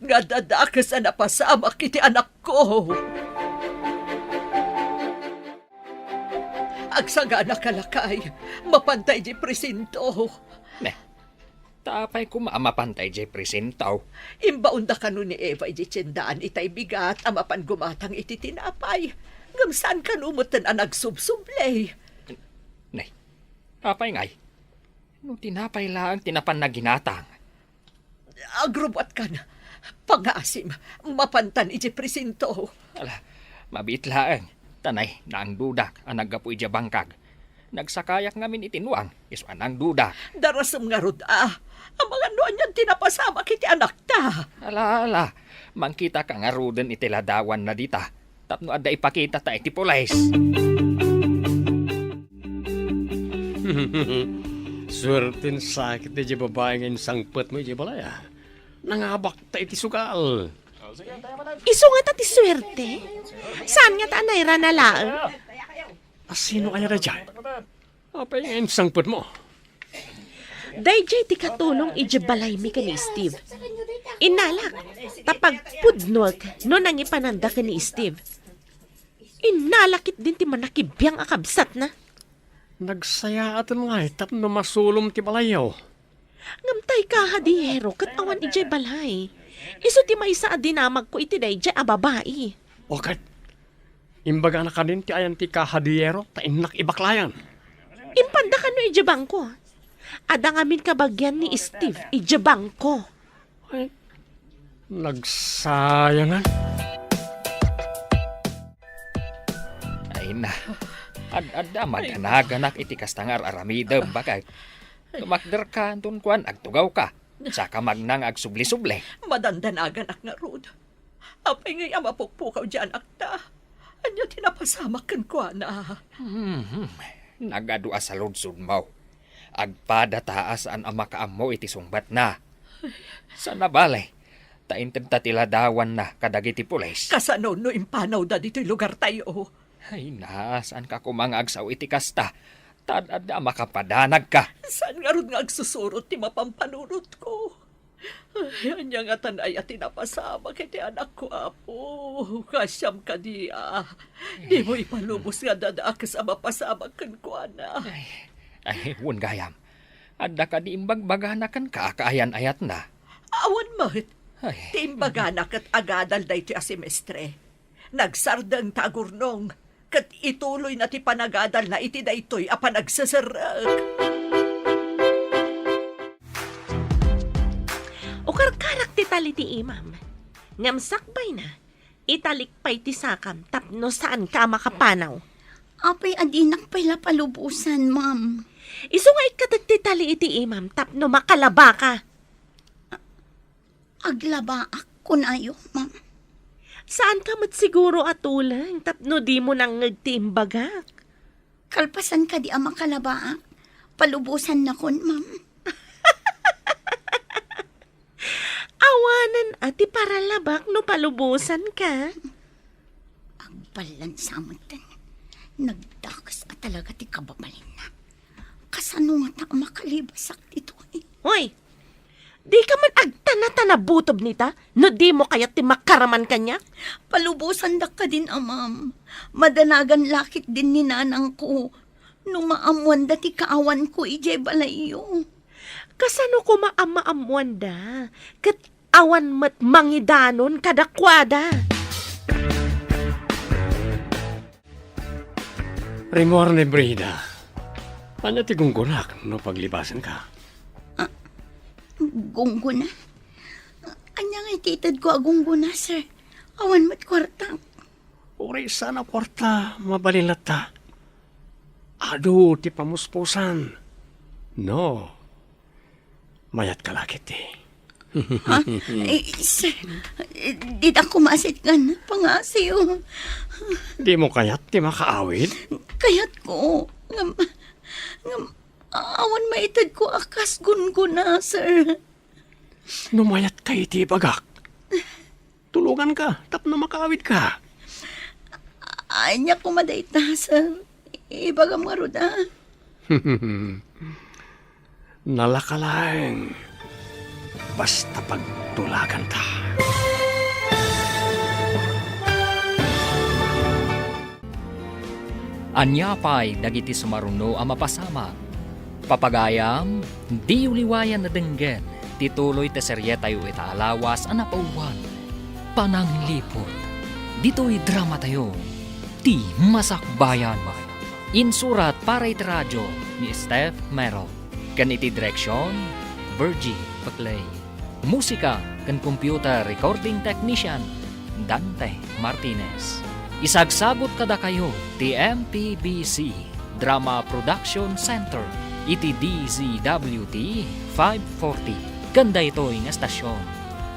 nga dadakas na napasamak iti anak ko. Agsaga na kalakay, mapantay di presinto. Tapay ko maamapantay jay presentaw. Imbaunda ka nun ni Eva iti tiyendaan itay bigat, amapan gumatang iti tinapay. Ngam saan ka numutan ang nagsubsublay? Tapay ngay. No tinapay lang tinapan na ginatang. Agrobot ka na. Pang-asim, mapantan iti presinto. Ala, mabit laeng. Tanay, naang dudak ang naggapu ija bangkag. Nagsakayak ngamin itinuang, iso anang dudak. Darasam nga rod, ang mga noon yan tinapasama kiti anak ta. Ala, mangkita ka nga ruden iti ladawan na dita. Tapno ada ipakita ta iti pulis. Swertin sakit na di babae ngayon sangpet mo di balaya. Nangabak ta iti sugal. Iso nga ti swerte. Saan nga ta anayra na laang? Sino kaya na dyan? Apay ngayon sangpet mo. Dayjay ti katulong iji balay mi ka ni Steve. Inalak, tapag pudnog no nangipananda ka ni Steve. Inalakit din ti manakibiyang akabsat na. Nagsaya atan nga tapno masulom ti balayaw. Ngamtay ka hadiyero kat awan ijay balay. Iso ti may sa adinamag ko iti dayjay ababai. Okat, imbaga na ka din ti ayan ti kahadiyero ta inak ibaklayan. Impanda ka no ijay bangko. Ada ngamin kabagyan ni Steve ijay bangko. Ay, nagsayangan. Ay na, ad-ada maghanaganak iti kastangar aramidem bakay. Tumakder ka, antun kuan, agtugaw ka. Saka magnang agsubli-subli. Madandanagan ak nga rod. Apay ngay amapukpukaw dyan akta. Anya tinapasamakan ko na. Nagadua sa ludsud mo. Agpada taas an amakaamo iti sungbat na. Sa nabale, tainted tatiladawan na kadagiti pulis. Kasano no impanaw da dito'y lugar tayo. Ay na, saan ka kumangagsaw iti kasta? Tadada makapadanag ka. Saan nga ron nga agsusurot ti mapampanunot ko? Ay, anya nga tanay at tinapasama kiti anak ko, apo. Kasyam ka diya. Di mo ipalubos nga dadakas ang mapasama kan ko, ana. Ay, wun gayam. Adda ka di imbagbaganakan ka, kaayan-ayat na. Awan mahit. Ay, Ti imbaganak at agadal da iti asemestre. Nagsardang tagurnong. Kat ituloy na ti panagadal na iti daytoy a panagsasarag. O karkarak ti tali ti imam. Ngamsakbay na. Italikpay ti sakam tapno saan ka makapanaw. Apay adinak pala palubusan, ma'am. Iso nga ikadag ti tali iti imam tapno makalaba ka. Aglaba ako na ayo, ma'am. Saan ka mat siguro atulang tapno di mo nang nagtiimbagak? Kalpasan ka di ang makalaba. Palubusan na kon, ma'am. Awanan ati para labak no palubusan ka. Palan sa amatan. Nagdakas at talaga ti kababalin na. Kasano nga ta makalibasak dito eh. Hoy, di ka man agtana-tana butob nita, no di mo kaya ti makaraman kanya? Palubusan da ka din, amam. Madanagan lakit din ni nanang ko. Nung maamuan da ti kaawan ko, ijay balayo. Kasano ko maamaamuan da? Kat awan mat mangidanon kadakwada. Rimor ni Brida. Ano ti gunggunak no paglibasan ka? Gungguna. Anya nga ititad ko agunguna, sir. Awan mat kwartang. Uri sana kwarta, mabalilata. Ado, ti pamuspusan. No. Mayat ka lakit eh. Ha? Sir, di ako masit nga na pangasiyo. Di mo kayat ti makaawid? Kayat ko. Awan maitad ko akas gunguna, sir. Numayat kay ti bagak. Tulungan ka, tapno makaawid ka. Anya ko madayta, sir. Ibagam nga ruda. Nalakalang. Basta pagtulagan ta. Anya pa'y dagiti sumaruno ang mapasama. Papagayam, di uliwayan na denggen, tituloy te serye tayo itaalawas ang napauwan. Pananglipot, dito'y drama tayo, ti masakbayan. Insurat para iti radyo ni Steph Merrill. Kan iti direksyon, Virgie Paclay. Musika kan computer recording technician, Dante Martinez. Isagsabot kada kayo ti MPBC Drama Production Center iti DZWT 540. Ganda ito ng estasyon.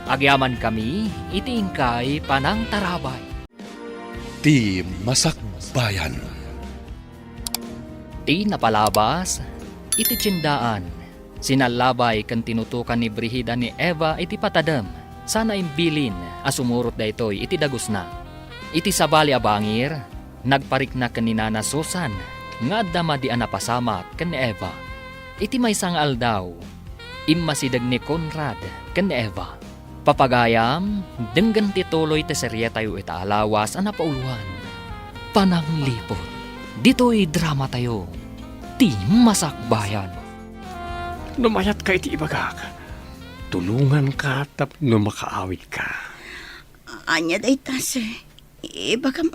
Agyaman kami iti ingkay panang tarabay. Ti Masakbayan. Ti napalabas iti tsindaan. Sinalabay kan tinutukan ni Brihida ni Eva iti patadam. Sana imbilin asumurot da ito'y iti dagos na. Iti sabali abangir, nagparik na kanina na Susan, nga dama di anapasama kan ni Eva. Iti may sangal daw, imasidag ni Conrad kan ni Eva. Papagayam, denggan tituloy te serye tayo itaalawas anapauluan. Pananglipot, dito'y drama tayo, ti masakbayan. Numayat kay ti ibagak. Tulungan ka tapno makaawid ka. Anya dayta, sir. Ibagam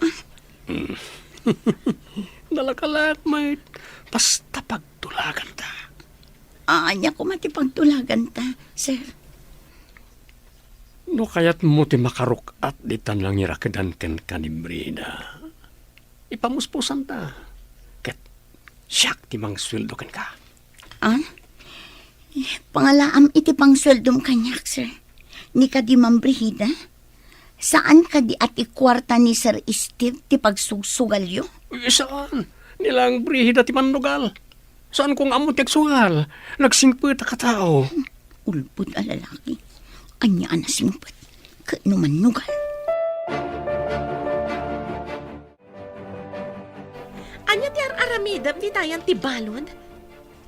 Nalakalat, mate. Basta pagtulagan ta. Anya ko matipagtulagan ta, sir. No kayat mo ti makaruk at di tan lang irakadan ken kanibrina. Ipamuspusan ta. Ket siyak ti mang sweldo ken ka. Pangalaam iti pang sweldom kanyak, sir. Ni ka di mambrihida? Saan ka di ati kwarta ni Sir Steve ti pagsugsugal yo? Saan? Nilang brihida ti manugal. Saan kong amo ti agsugal? Nagsingpet ka tao. Ulpud a lalaki. Anya anasingpet. Kano manugal? Anya ti aramidam di tayan ti balon?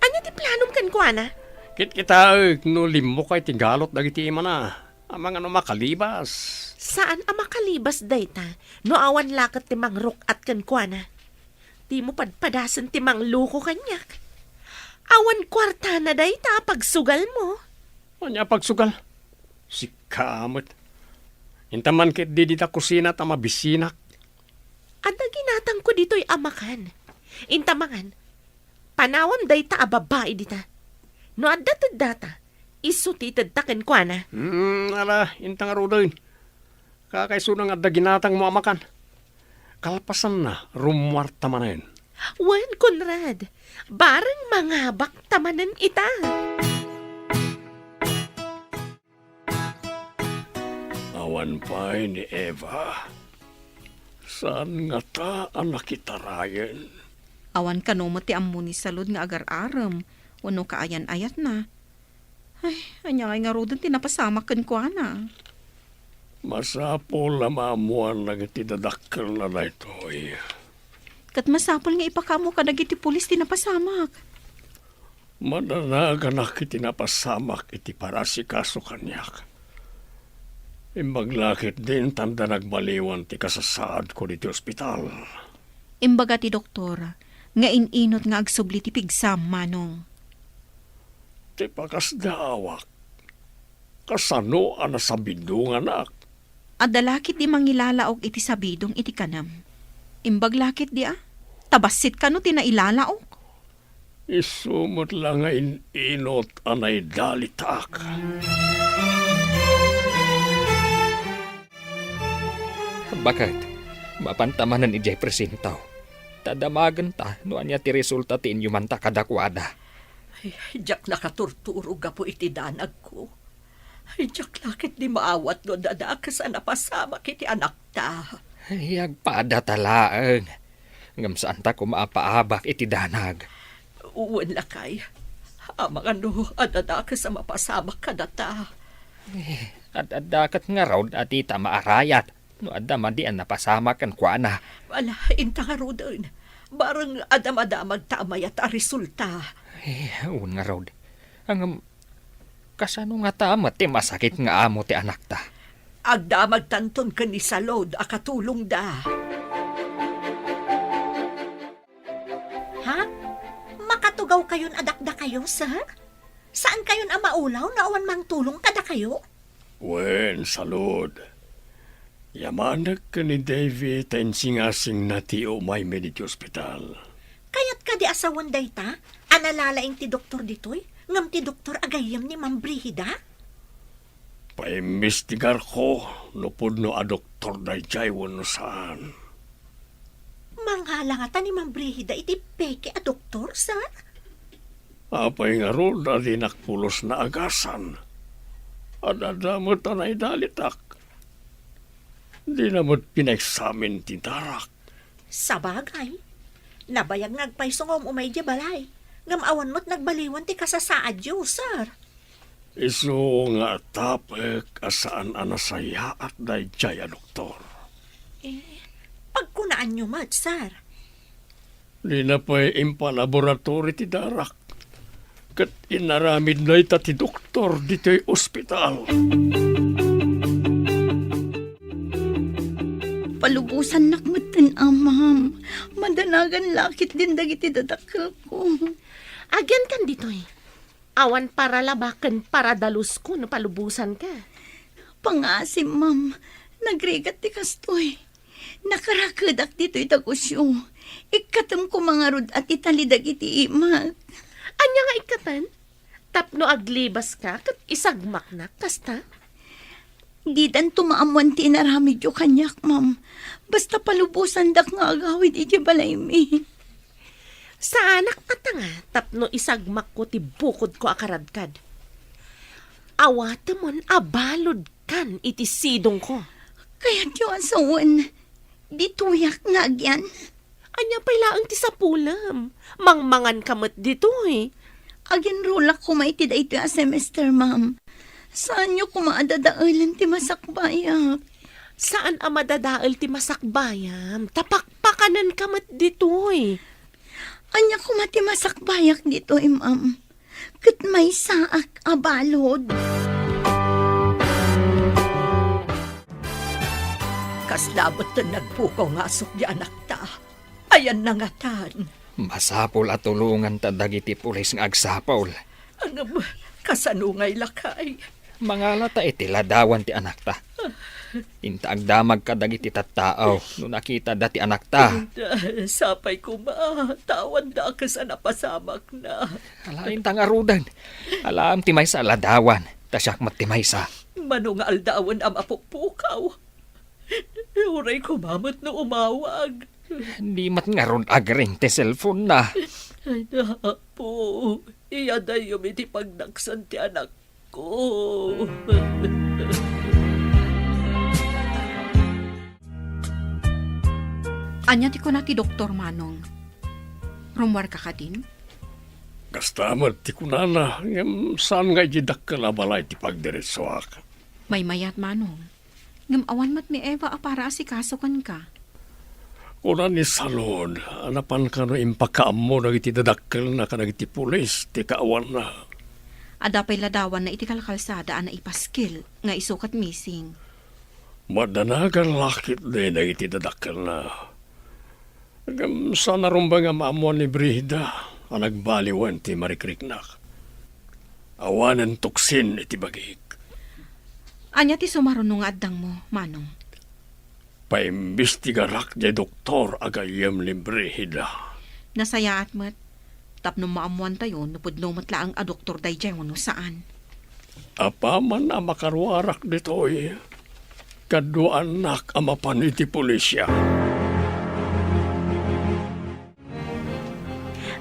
Anya ti planom kan ko, ana? Kit kita no limo kay tinggalot dagiti imana. Amang ano makalibas. Saan ang makalibas dayta? No awan lakat ti mangrok at kan ko, ana? Di mo padpadasan ti mangluko kanyak. Awan kwarta na dayta pagsugal mo. Anya pagsugal? Si kamot. Intaman kit di dita kusina ta mabisinak. At ginatang ko dito'y amakan. Intamangan, panawam dayta a babae dita. No addatad data, isutitad taken ko, ana. Ala, intang arudoy. Kakaisunang adda ginatang mo amakan. Kalpasan na, rumwarta manen. Wan, Conrad, barang mangabak tamanan ita. Awan pa ni Eva. Saan nga ta ang nakitarayan? Awan ka no mati ammo ni salud nga agar-aram. Wano kaayan-ayat na. Ay, anya nga rodan tinapasama kan ko, ana. Masapol na maamuan na itidadakkel na na ito. Kat masapol nga ipakamo ka nagiti pulis tinapasamak. Madanaga na kitinapasamak iti para si kaso kanyak. Imbaglakit din tanda nagbaliwan ti kasasaad ko diti ospital. Imbaga ti doktor, nga ininot nga agsubli ti pigsam, Manong. Ti pakasdaawak. Kasano ang nasabidungan ak. Adalakit di mangilalaog iti sabidong iti kanam. Imbaglakit di tabasit ka no tinailalaog. Isumot lang nga inot anay dalitak. Bakit? Mapantamanan ni Jay Presintaw. Tadamagan ta, no anya ti resulta ti inyuman ta kadakwada. Ay, jak nakaturturo ga po iti danag ko. Ay, jak lakit di maawat no dadak sa napasama kiti anak ta. Ay, agpada talaang. Ngam saan ta kumaapaabak iti danag. Uwan lakay. Amang ano, adadak sa mapasama kadata. At dakat nga raw at ita maarayat. No adama di ang napasama kan kuana. Wala, inta nga ro doon. Barang adam-adamag tamay at resulta. Un nga raw. Ang kasano nga tama ti masakit nga amo ti anak ta. Agdamag tanton ka ni Salod, akatulong da. Ha? Makatugaw kayon adakda kayo, sir? Saan kayon ang maulaw na awan mang tulong kada kayo? Wen, salud. Yamanak ka ni David ang singasing na ti umay mediti ospital. Kayat ka di asawan dayta? Analalaing ti doktor ditoy? Ngam ti doktor agayam ni Ma'am Brihida? Paimbestigar ko, nupod no a doktor day jay wano saan. Manghala nga ta ni Ma'am Brihida iti peke a doktor, sir? Apay nga ro na di nakpulos na agasan. Adadamot anay dalitak. Di naman pinexamin ti darak. Sabagay. Nabayag nagpaysongom umay di balay. Ngam awan mo't nagbaliwan ti kasasaad yo, sir. Iso nga tapek asaan anasaya at day jaya doktor. Pagkunaan nyo mat, sir. Di na pa'y impalaboratory ti darak. Kat inaramid na ita ti doktor dito'y ospital. Palubusan nakmatan, ma'am. Madanagan lakit din dagiti dadakkel ko. Agyan kan ditoy. Awan para labakan para dalus ko no palubusan ka. Pangasim, ma'am. Nagrigat ti kastoy. Nakarakadak dito'y tagusyo. Ikatam ko mga rod at italidag iti imat. Anya nga ikatan? Tapno aglibas ka kat isagmak na kasta? Di dan tumaamuan ti inaramid yo kanyak, ma'am. Basta palubusan dak nga agawid iti balay mi. Sa anak ata nga, tapno isagmak ko ti bukod ko akaradkad. Awatamon abalod kan iti sidong ko. Kaya't yo asawan, di tuyak nga agyan. Anya pailaang ti sapulam. Mangmangan kamot dito eh. Agyan rulak kumaitid ito a semester, ma'am. Saan nyo kumaadadaalan ti masakbayak? Saan ang madadaal ti masakbayam? Tapakpakanan kamot dito eh. Anya kumati masakbayak dito, ma'am. Kat may saak abalod. Kaslabot na nagpukaw nga asok di anak ta. Ayan na nga tan. Masapol at tulungan ta dagiti pulis nga agsapol. Ang kasanungay lakay. Mangala ta iti ladawan ti anak ta. Inta agdamag ka dagiti tattaaw no nakita dati anak ta. Sapay ko tawan da ka sa napasamak na. Alain ta nga rudan. Alam ti may sa ladawan. Tasyak mat ti may sa. Manong aldawan ang mapupukaw. Uray ko mamot na umawag. Di mat nga ron agring ti cellphone na. Ay na po. Iyaday yung iti pagdaksan ti anak ko. Anya ti ko na ti Doktor Manong. Rumwar ka din? Kastamat ti kunana, ngam saan nga jidak ka na balay ti pagdiretsoak. May mayat Manong. Ngamawan mat mi Eva para asikasokan ka. Kuna ni salon, anapan ka no impakaam mo nagiti dadakkel na ka nagiti pulis, ti kaawan na. Adapay ladawan na iti kalkalsada na ipaskil nga isukat missing. Madanagan lakit din nagiti dadakkel na. Agam sa narumba nga maamuan ni Brihida, ang nagbaliwan ti Marikriknak. Awanan tuksin iti bagik. Anya ti sumaruno nga addang mo, Manong. Paimbestigarak di doktor agayam ni Brihida. Nasaya at mat. Tapno maamuan tayo, napudno matlaang a doktor day jay wano saan. Apa man na makarwarak ditoy, kadwa anak amapan iti pulisya.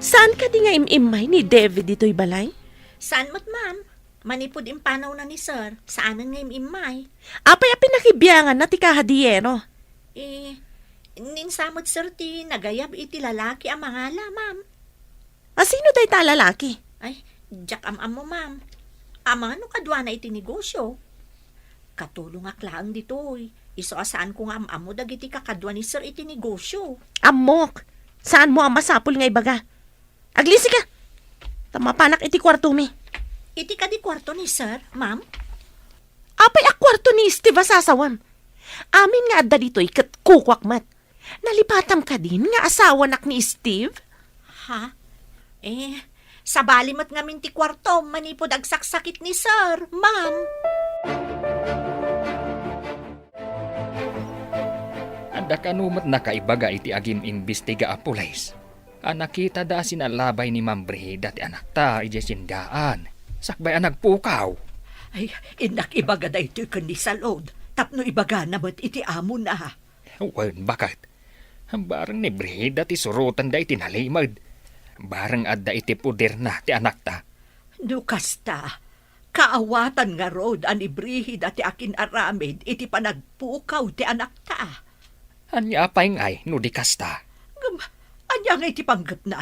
Saan ka di nga imimay ni David dito'y balay? Saan mo't ma'am? Manipod impanaw na ni sir. Saanan nga imay? Apay a pinakibiyangan na ti kahadiyero. Ninsamot sir ti nagayab iti lalaki ang mangala, ma'am. Sino day ta lalaki? Ay, Jack am mo, ma'am. Ama, no kadwa na iti negosyo. Katulong aklaang ditoy. Iso asaan ko nga am mo dagiti kakadwa ni sir iti negosyo. Amok, saan mo ang masapul nga ibaga? Aglisi ka! Tamapanak iti kwarto mi. Iti ka di kwarto ni sir, ma'am? Apay a kwarto ni Steve asasawam. Amin nga adda dito'y kat kukwakmat. Nalipatam ka din nga asawa nak ni Steve? Ha? Sa balimat ngamin ti kwarto, manipod agsaksakit ni sir, ma'am. Anda kanumat na kaibaga iti agim imbestiga a pulis. Nakita da sinalabay ni Ma'am Brihida ti anak ta iti sindaan. Sakbay ang nagpukaw. Ay, inak ibaga da ito kan ni salod. Tapno ibaga na ba't iti amo na. Wen, bakit? Barang ni Brihida ti surutan da iti nalimad. Barang adda iti puder na ti anak ta. Nukas ta, kaawatan nga rod ani Brihida ti akin aramid iti panagpukaw ti anak ta. Anya apay ngay, no di kasta. Anya nga iti panggap na.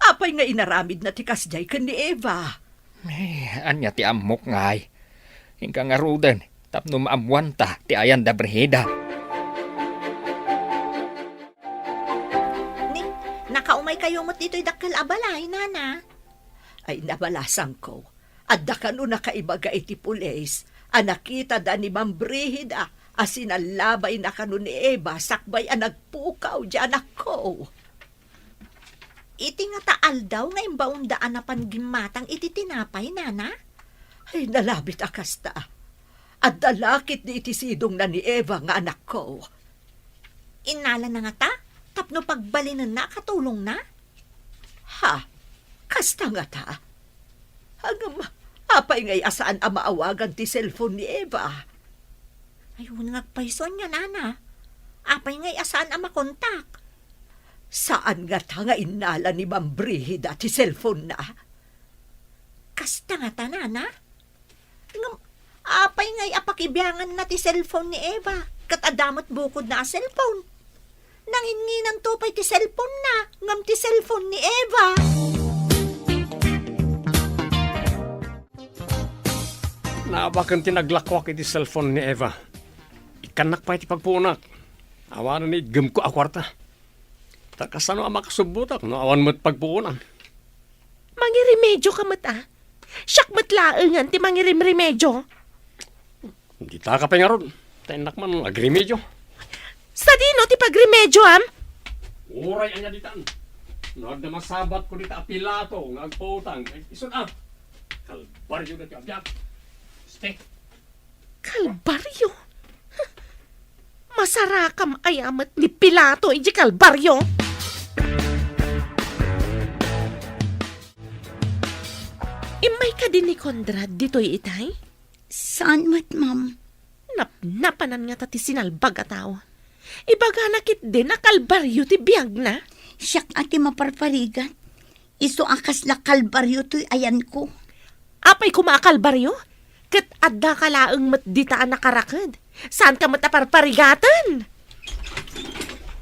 Apay nga inaramid na ti kasjay kan ni Eva. Anya ti amok ngay. Hingga nga roden, tapno maamuan ta ti ayan da Brihida. Nakaumay kayo mo't dito'y dakkel abalay, nana. Ay nabalasan ko. Adda ka no nakaibaga iti pulis. Anakita da ni Ma'am Brihida. Asinalabay na kanu ni Eva. Sakbay ang nagpukaw di anak ko. Iti nga taal daw nga imbaundaan na pangimatang iti tinapay, nana. Ay nalabit akasta. At dalakit ni iti sidong na ni Eva nga anak ko. Inala na nga ta? Tapno pagbalinan na, katulong na? Ha? Kasta nga ta? Hanggang apay ngay asaan ang maawagan ti cellphone ni Eva. Ayun ngagpayson niya, nana. Apay ngay asaan ang makontak. Saan nga ta nga inala ni Ma'am Brihida ti cellphone na? Kasta nga ta, nana. Apay ngay apakibiyangan na ti cellphone ni Eva. Kat adamot bukod na a cellphone. Nanginginan to pa'y ti cellphone na. Ngam ti cellphone ni Eva. Naabakan tinaglakwak iti cellphone ni Eva. Ikanak pa iti pagpunak. Awanan ni gem ko akwarta. Takasano ang makasubutak no awan mo't pagpuunan. Mangiremedyo ka mat Siyak matlaangan ti mangirimremedyo. Hindi ta ka pa nga ron. Tainak man agremedyo. Sa dino ti pagremedyo, am? Uray anya ditan. Nagda masabat ko dita apilato nga agputang. Isun kalbaryo na ti abyak. Stay. Kalbaryo? Masarakam ayamat ni Pilato iji kalbaryo. Imay ka din ni Conrad dito'y itay? Saan mat, ma'am? Napanan nga tati sinalbag a tao. Ibaga nakit din na kalbaryo ti biyag na. Siyak ati maparparigat. Iso akas la kalbaryo to'y ayan ko. Apay kumakalbaryo? Kat adda ka laang matditaan na karakad. Saan ka mataparparigatan?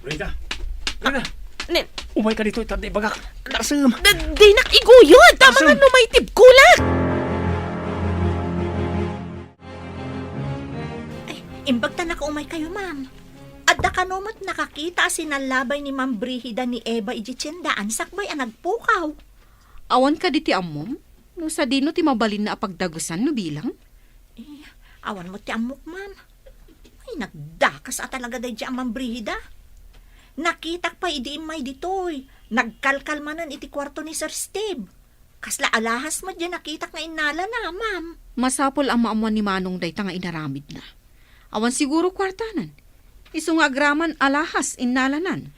Rita! Rita! Nen, Umay ka dito itadi bagak. Narsum! di nakiguyod. Tama nga no may tibkulak. Imbag ta nakaumay kayo, ma'am. At da kanomot nakakita sinalabay ni Ma'am Brihida ni Eva iji tiyendaan sakbay ang nagpukaw. Awan ka di ti amom? No sa dino ti mabalin na apagdagusan no bilang? Awan mo ti amok, ma'am. Ay, nagdakas at talaga day ang Ma'am Brihida. Nakitak pa idi imay ditoy. Nagkalkalmanan iti kwarto ni Sir Steve. Kasla alahas mo dyan nakitak na inala na, ma'am. Masapol ang maamuan ni Manong day nga inaramid na. Awan siguro kwartanan. Isu nga agraman alahas innalanan.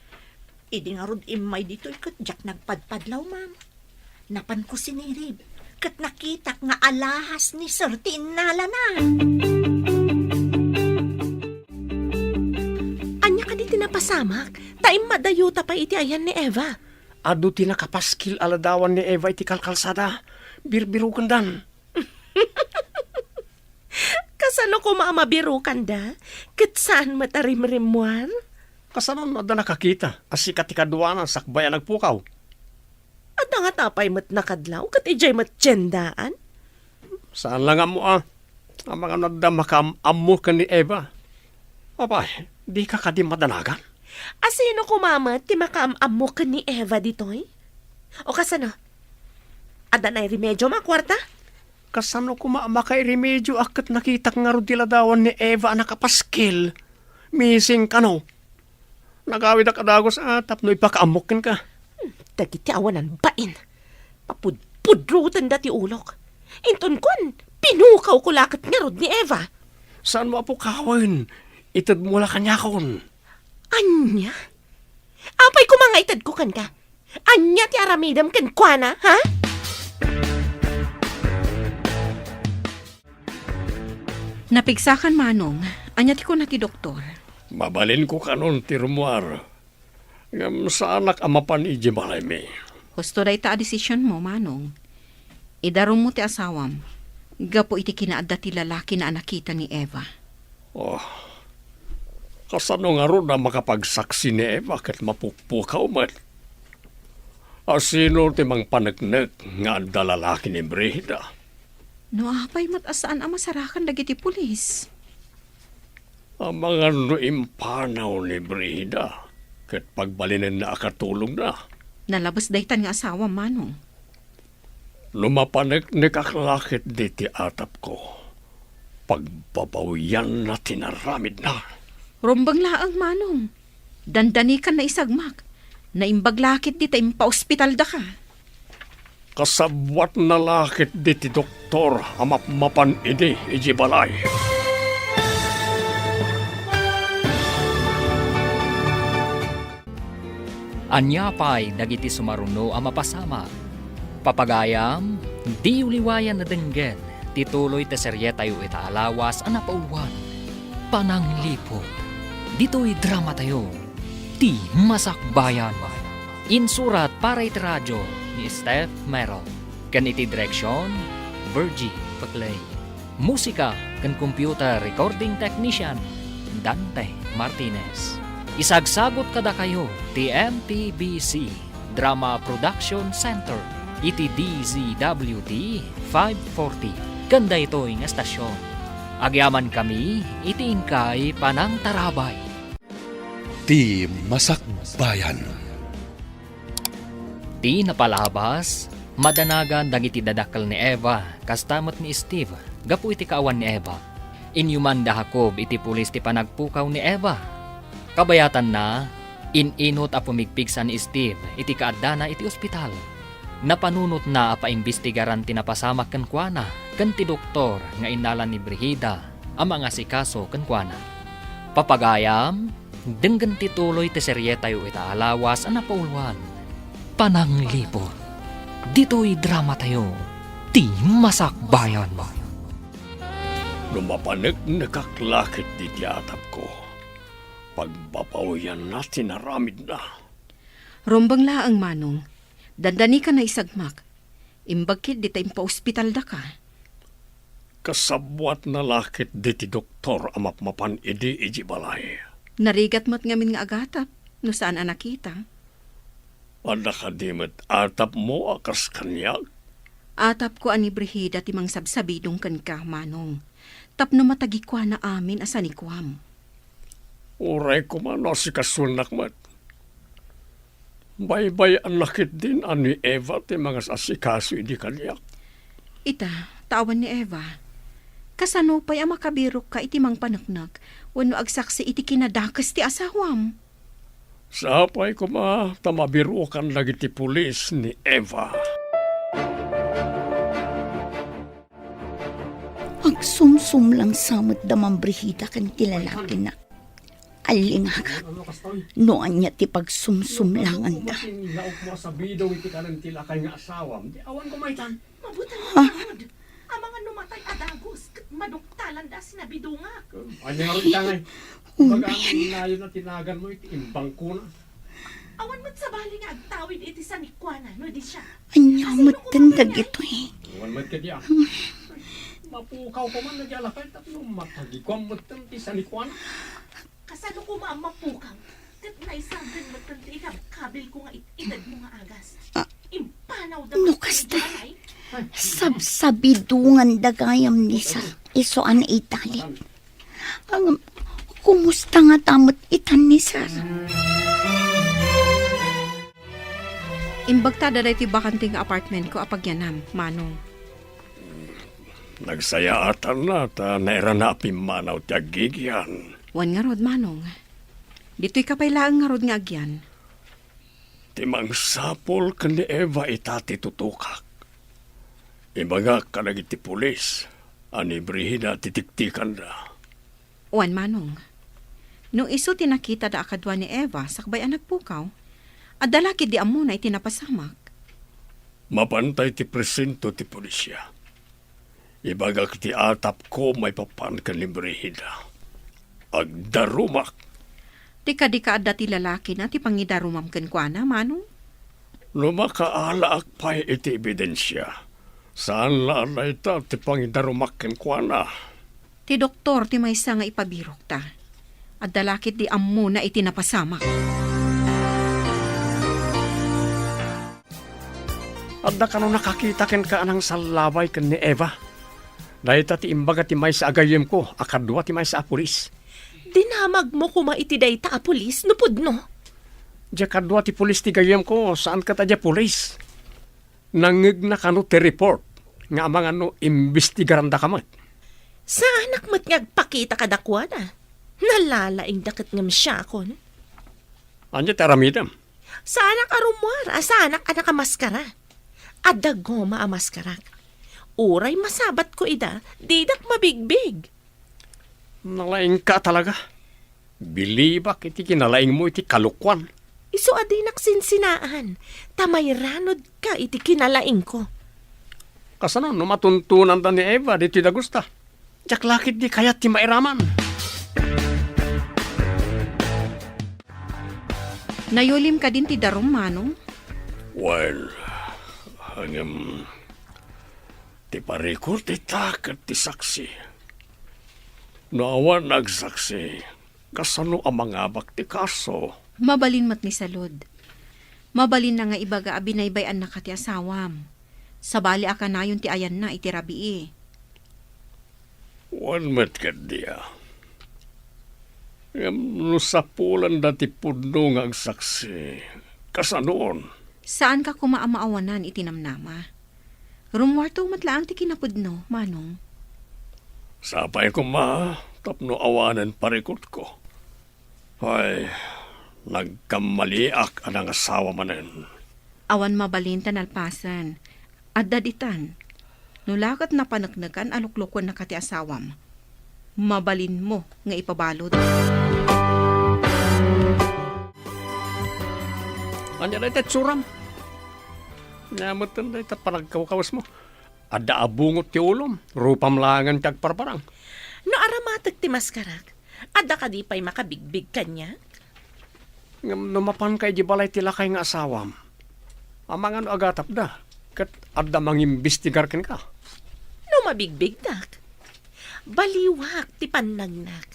Idi nga rod imay ditoy kat jak nagpadpadlaw, ma'am. Napan ko sinirib. Kat nakitak nga alahas ni Sir ti inala na. Anya ka di tinapasamak, taim madayuta pa iti ayan ni Eva. Adu ti nakapaskil aladawan ni Eva iti kalkalsada. Birbirukan dan. Kasano ko maamabirukan da? Kat saan matarimrimuan? Kasanon na nakakita. Asikat ti kaduanan sakbayan nagpukaw. At nga tapay mat nakadlaw, kat ijay mat tiyendaan? Saan lang mo ang mga nadamakamu ka ni Eva. Abay, di ka kadi madanagan. Asino kumamat ti makaamamo ka ni Eva ditoy? O kasano? Ada na remedyo makwarta? Kasano ko makay remedyo akat nakita nga rodiladawan ni Eva nakapaskil. Missing ka no. Nagawid ang kadagos atap no ipakaamukin ka. Dagiti awanan bain. Papudpudrutan dati ulok. Inton kon, pinukaw ko lakat nga rod ni Eva. Saan mo po kawin? Itad mo la kanya kon. Anya? Apay ko mga itad ko kan ka. Anya ti aramidam kan kwa na, ha? Napigsakan Manong, anya ti ko na ti doktor. Mabalin ko kanon ti rumuar. Ngam sa anak amapan iji balay mi. Husto da ita a desisyon mo, Manong. Idarom mo ti asawam. Gapo iti kinaadda ti lalaki na nakita ni Eva. Oh, kasano nga ron na makapagsaksi ni Eva kat mapukpukaw man. Asino ti mang panagnek nga dalalaki ni Brihida. No apay matasaan ang masarakan dagiti pulis. Ang mga impanaw ni Brihida kat pagbalinan na akatulong na. Nalabas daytan nga asawa, Manong. Lumapanek ni kaklakit di ti atap ko. Pagbabawian na tinaramid na. Rumbang laang, Manong. Dandani ka na isagmak. Naimbaglakit di tayo pa-ospital da ka. Kasabwat na lakit di ti doktor amapmapan idi iji balay. Anya pa'y dagiti sumaruno ang mapasama. Papagayam, di uliwayan na denggen, tituloy te serye tayo itaalawas ang napauluan. Pananglipot, dito'y drama tayo, ti masakbayan. Insurat para iti radyo ni Steph Merrill. Kan iti direksyon, Virgie Paclay. Musika kan computer recording technician, Dante Martinez. Isagsagot kada kayo ti MTBC Drama Production Center iti DZWT 540 kanda ito'y nga estasyon. Agyaman kami iti ingkay panang tarabay. Ti Masakbayan. Ti napalabas, madanagan dagiti dadakkel ni Eva kastamot ni Steve gapu iti kaawan ni Eva. Inyuman da Jacob iti pulis ti panagpukaw ni Eva. Kabayatan na, ininot a pumigpigsan ni Steve iti kaadana iti ospital. Napanunot na apaimbestigaran ti napasamak kan kuana kan ti doktor nga inalan ni Brihida ang mga sikaso kan kuana. Papagayam, denggan ti tuloy ti serye tayo itaalawas ang napauluan. Pananglipot, dito'y drama tayo, ti masakbayan. Lumapanek nakaklakit di ti atap ko. Pagbabawian na tinaramid na. Rumbang laang, Manong. Dandani ka na isagmak. Imbagkit di tayo pa-ospital da ka. Kasabwat na lakit di ti doktor amapmapan idi iji balay. Narigat mo't ngamin nga agatap, no saan anakita. Ada kadimit atap mo akas kanyag. Atap ko ani Brihida ti mang sabsabidong kan ka, Manong. tapno matagikwa na amin asanikwam. Uray ko man si kasunak mat. Baybay ang nakit din ani Eva ti mga asikaso idi kanyak. Ita, tawan ni Eva. Kasano pa'y ang makabirok ka iti mang panaknak, wano agsaksi iti kinadakas ti asawam. Sa apay ko tamabirukan lagi ti pulis ni Eva. Agsumsum lang samot damang Brihida kan ti lalaki na. Alingagak. Noan niya ti pagsumsum lang anda. Laok mo sa bidaw iti kanang tilakay nga asawam. Di awan ko maitan. Mabutan Lord. Ang mga numatay adagos, kat maduktalan da sinabidunga. Ano nga rin tangay? Baga ang layo na tinagan mo iti imbang ko na. Awan mo't sabali nga agtawid iti sanikwana, no di siya. Anyamot tindag ito eh. Awan mat ka diya. Mapukaw ko man na diya lakay tapno matagikwam mo ti sanikwan. Kasano ko maamapukaw? Kat naisagan mo't tanti kabil ko nga itad mo nga agas. Impanaw da No, kasta. Sabidungan dagayam ni sa isuan itali. Ang kumusta nga tamot itan ni Sar? Imbagta daday ti bakanting apartment ko apagyanam, Manong. Nagsayaatan na ta naira na apimanaw ti agigyan. Wan nga rod, Manong. Dito'y kapailaang nga rod nga agyan. Timang sapol ka ni Eva itati tutukak. Ibaga ka iti pulis. Ani Brihida titiktikan da. Wan, Manong. Nung iso tinakita da akadwa ni Eva, sakbay ang nagpukaw, at dalaki di amo na itinapasamak. Mapantay ti presinto ti pulisya. Ibaga ti atap ko may papan ka ni Brihida. Agdarumak. Di ka adda ti lalaki na ti pangidarumam ken kwa na, Manong. Lumakaalaak pa iti ebidensya. Saan lalay ta ti pangidarumakken kwa na? Ti doktor ti maysa nga ipabirok ta. At dalakit di ammo na itinapasamak. Adda ka nung nakakita ken ka anang salabay ken ni Eva. Dahil ti imbaga ti maysa agayem ko, akadwa ti maysa apulis. Dinamag mo kuma iti dayta a pulis, nupod no? Diya kadwa ti pulis ti gayem ko, saan ka ta diya pulis? Nangig na kano ti report, nga mga imbestigaran da kamat. Sa anak mo't ngagpakita ka dakwa na. Nalalaing dakit ngam siya kon. Anya ti aramidam? Sa anak arumwar, sa anak amaskara. Adagoma amaskarak. Uray masabat ko ida, didak mabigbig. Nalaing ka talaga. Bilibak iti kinalaing mo iti kalukwan. Iso adinak sinsinaan, tamay ranod ka iti kinalaing ko. Kasano, matuntunan da ni Eva dito da gusta. Diyak lakit di kayat ti mairaman. Nayulim ka din ti darum, Manong. Well, hanggang ti parikor ti takat ti saksi. Naawa nagsaksi, kasano ang mga bakti kaso. Mabalin mat ni Salud. Mabalin na nga ibaga abinaybayan na ka ti asawam. Sabali aka na yun ti ayan na iti rabii. Wan met ka diya. Nusapulan dati puno nga ang saksi. Kasanoon? Saan ka kumaamaawanan itinamnama? Rumwarto matlaang ti kinapudno, Manong. Sapay ko tapno awanan parikot ko. Ay, nagkamaliak ang asawa manen. Awan mabalin tanalpasan. At daditan. Nulakat na panagnagan aluklukon na kati asawam. Mabalin mo nga ipabalod. Anya na ito tsuram. Nyamatan na ito panagkawakawas mo. Ada abungot ti ulom, rupam langan tag parparang. No aramatag ti maskarak, ada ka di pa'y makabigbig kanya? Numapan kay di balay ti lakay nga asawam. Amang ano agatap da, kat ada mangimbestigar ken ka. No mabigbig dak. Baliwak ti panagnak.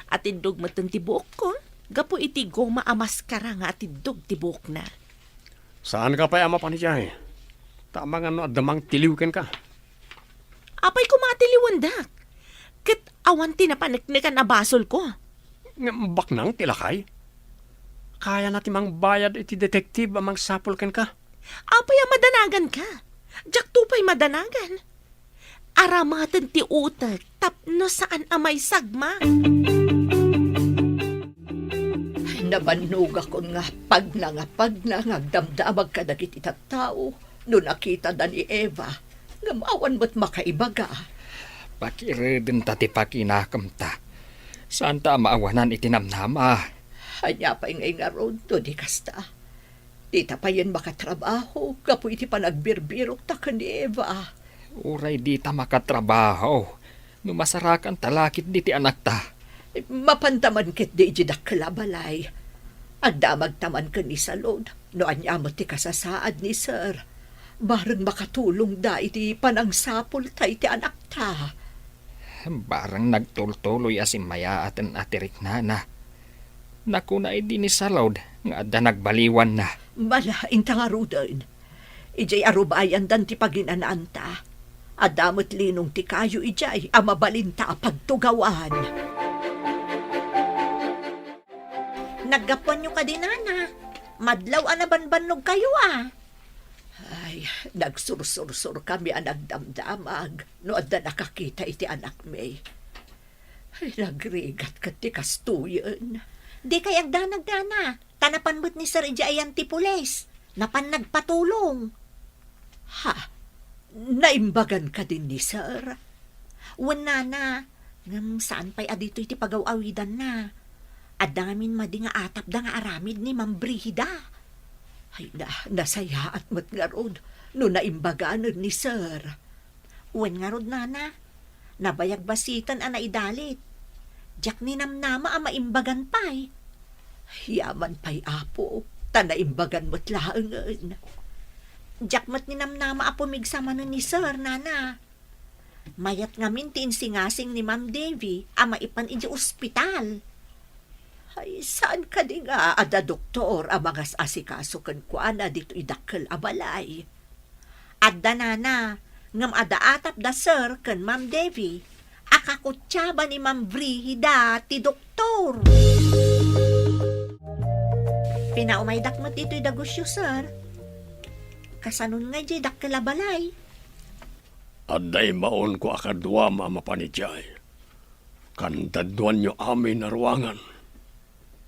At indog matan ti buok ko, gapo iti goma amaskara nga at indog ti buok na. Saan ka pa ama panijay? Tamang ano adamang tiliw ken ka. Apay ko matiliwandak. Kat awan tinapaniknikan na basol ko. Ngambak nang tilakay. Kaya natin mang bayad iti detektiv amang sapol ken ka. Apay madanagan ka. Jak tupay madanagan. Aramatan ti utak tapno saan amay sagma. Nabannog ako nga pag nagdamdamag ka dagiti tattao no nakita da ni Eva. Ngamawan mo't makaibaga. Pakiridin tati pakinakam ta. Saan ta maawanan itinamnama? Hanya pa ingay nga road to di kasta. Di ta pa yan makatrabaho. Kapo iti panagbirbirok ta ka ni Eva. Uray di ta makatrabaho. Numasarakan talakit di ti anak ta. Mapantaman ket di jidak kalabalay. Adamag taman ka ni Salod. No anya mo ti kasasaad ni Sir. Barang makatulong da iti panangsapol ta iti anak ta. Barang nagtultuloy asim maya atin atirik na. Naku na di ni Salod nga adda nagbaliwan na. Malain ta nga rudan. Ijay arubayan dan ti paginanaan ta. Adamot linong ti kayo ijay amabalinta pagtugawan. Naggapuan nyo ka din, Nana. Madlaw anabanbanog kayo, ah. Ay, nagsursur-sur kami ang nagdamdamag. No adda nakakita iti anak may. Ay, nagrigat ka ti kastuyan. Di kay agdanag, Nana. Tanapan mo't ni Sir Ijayan ti pulis. Napan nagpatulong. Ha? Naimbagan ka din ni Sir? Wan, Nana. Ngam saan pa'y adito iti pagaw-awidan na. Adamin madi nga atap da nga aramid ni Ma'am Brihida. Ay nasaya at mat nga rod, no naimbagan ni Sir. Wan nga rod, Nana. Nabayag basitan ang naidalit. Diyak ni namnama ang maimbagan pa'y. Yaman pa'y apo, ta naimbagan mo't laangan. Diyak mat ni namnama ang pumigsama nun ni Sir, Nana. Mayat ngamin tinsingasing ni Ma'am Davy ang maipan iji ospital. Ay, saan ka di nga, ada doktor, ang mga asikaso kan kuana dito idakkel abalay. Adda, Nana, ngam ada atap da Sir kan Ma'am Davy, akakutsaba ni Ma'am Brihida ti doktor. Pinaumaydak mo dito'y dagusyo, Sir. Kasanun nga di dakkel abalay. Aday maon ko akadwa mamapanijay. Kandaduan nyo amin na ruangan.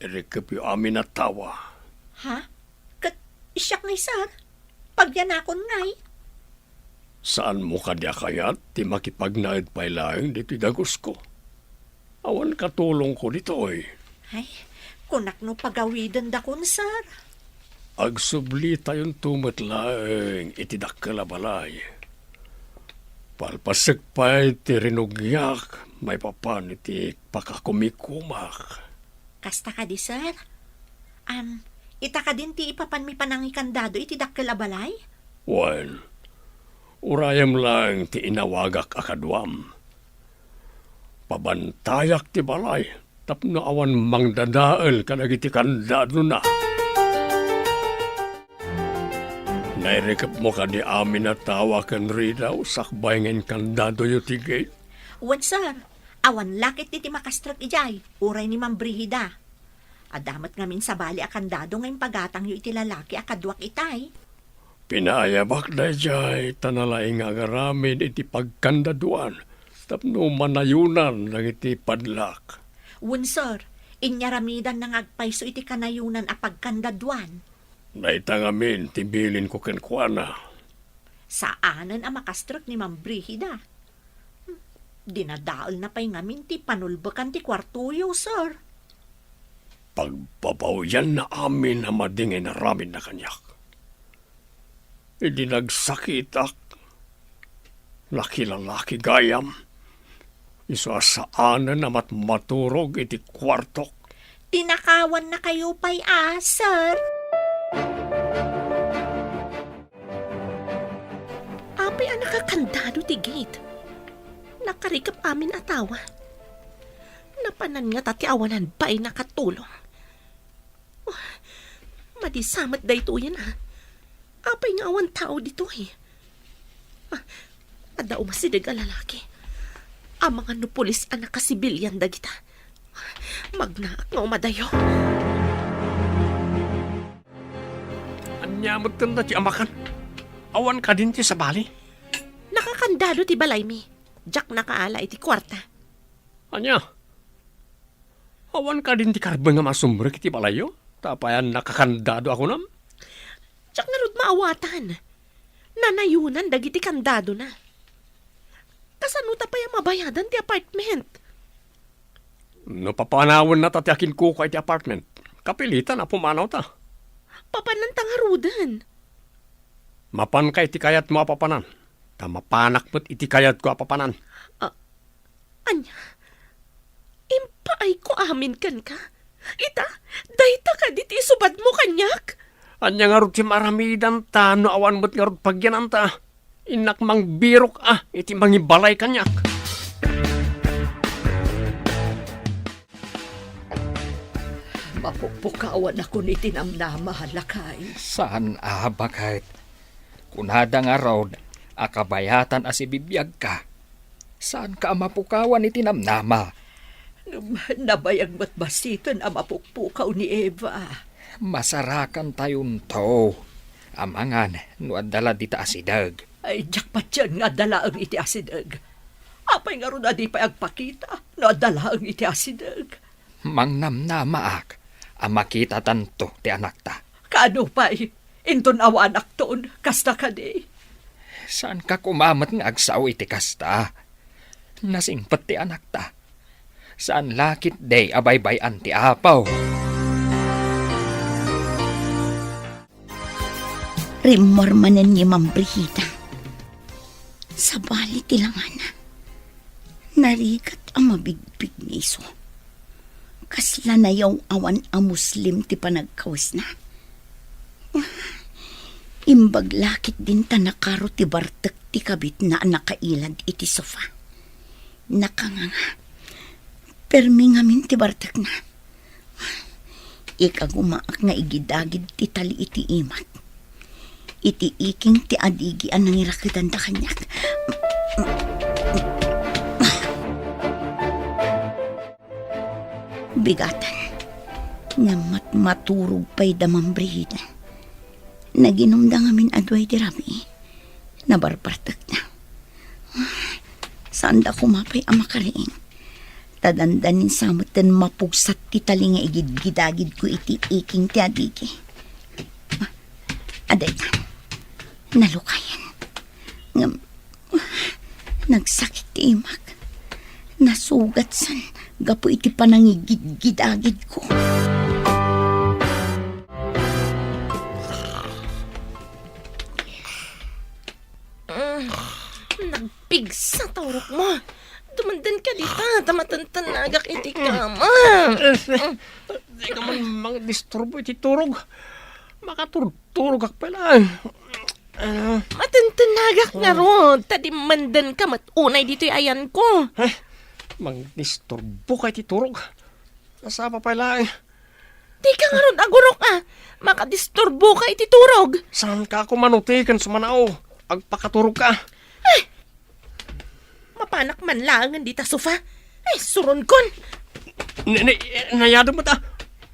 Irikip yung amin na tawa. Ha? Isyak ngay, Sir. Pagyanakon ngay. Saan mo kadya kayat ti makipagnaid pa'y laing dito dagos ko? Awan katulong ko dito oy. Ay, kunak no pagawidan da kun, Sir. Agsubli tayong tumot laing itidakkel balay. Palpasik pa'y ti rinugyak, may papan iti pakakumikumak. Kasta ka di, Sir. Ita ka din ti ipapan mi panangikandado iti dakkel abalay? Well, urayam lang ti inawagak akadwam. Pabantayak ti balay, tapno awan mangdadael kanagiti kandado na. Nairikap mo ka di amin na tawa kan ridaw, sakbay ngayon kandado yu ti gate. Wan, Sir. Awan lakit ti makastrak ijay, uray ni Ma'am Brihida. Adamat ngamin sa bali akandado ngayon pagatang yu iti lalaki akadwak itay. Pinayabak na jay, tanalaing agaramid iti pagkandaduan, tapno manayunan ng iti padlak. Wan, Sir, inyaramidan ng agpayso iti kanayunan a pagkandaduan. Naitangamin, tibilin ko kenkwana. Saanan ang makastrak ni Ma'am Brihida? Dinadaol na pa'y ngamin ti panulbakan ti kwartuyo, Sir. Pagpapawiyan na amin na madingay na ramin na kanyak. Idi nagsakitak. Laki-lalaki gayam. Isasaanan na maturog iti kwartok. Tinakawan na kayo pa'y Sir. Apay ang nakakandado ti gate. Nakarikap amin atawa. Napanan nga tati awanan ba'y nakatulong. Oh, madisamat da ito yan, ha. Apay nga awan tao dito, eh. Ada umasidig a lalaki. Ang mga nupulis anak kasibilyan dagita. Magnaak nga umadayo. Anyamot ka na ti amakan. Awan ka din ti sa bali. Nakakandado ti balay mi. Jack nakaala iti kwarta. Anya? Awan ka din ti karbang nga masumrek ti balayo? Tapayan nakakandado ako nam? Jack nga rod maawatan. Nanayunan dagiti kandado na. Kasano ta pa yung mabayadan ti apartment? No papanawon na ta ti akin ko kay ti apartment. Kapilitan na pumanaw ta. Papanan tangarudan. Mapan kay ti kayat mo apapanan. Ta mapanak mo't iti kayat ko apapanan. Anya, impaay ko amin kan ka. Ita, dayta ka diti subad mo kanyak. Anya nga rod ti maramidan ta, no awan mo't nga rod pagyanan ta. Inak mang birok iti mangibalay kanyak. Mapupukawan ako ni tinamnama halakay. Saan bakit? Kunada nga raw, akabayatan si bibiyag ka. Saan ka mapukawan ni tinamnama? Nabayag mo't basiton ang mapukpukaw ni Eva. Masarakan tayon to. Amangan, nuadala dita asidag. Ay, jakpat yan nga dala ang iti asidag. Apay nga ron adi pa agpakita, no dala ang iti asidag. Mangnamnamaak, ang makita tanto ti anak ta. Kaano pa'y, inton awa anak toon, kasta ka di. Saan ka kumamat nga agsaw iti kasta? Nasingpet ti anak ta. Saan lakit day abaybayan ti apaw? Rimormanan ni Ma'am Brigida. Sa bali tilangana. Narigat ang mabigbig ni iso. Kasla na yaw awan ang Muslim ti panagkawas na. Imbag lakit din ta nakaro ti bartek ti kabit na nakailad iti sofa. Nakanganga. Permi ngamin ti bartek na. Ikagumaak nga igidagid ti tali iti imat. Iti iking ti adigian nang irakitan da kanyak. Bigatan. Nga maturog pa'y damang Brigida. Naginom da ngamin adway di rami. Nabarpartak na. Saan da kumapay ang makariing. Tadandanin samutan mapugsat ti tali nga igid-gidagid ko iti iking ti adigi. Aday ka. Nalukayan. Nagsakit ti imak. Nasugat san. Gapo iti panangigid-gidagid ko. Nagpigsa taurok mo. Dumandan ka dita. Tamatantanagak iti kama. Di ka man mga disturbo iti turog. Makaturog ak pala. Matantanagak nga ron. Tadimandan ka matunay dito ayan ko. Mang disturbo ka iti turog. Nasapa pala. Di ka nga ron agurok Makadisturbo ka iti turog. Saan ka ako manutikan sumanaw? Agpakaturog ka. Mapanak man langan dita sofa. Suron kon. Nayado mo ta.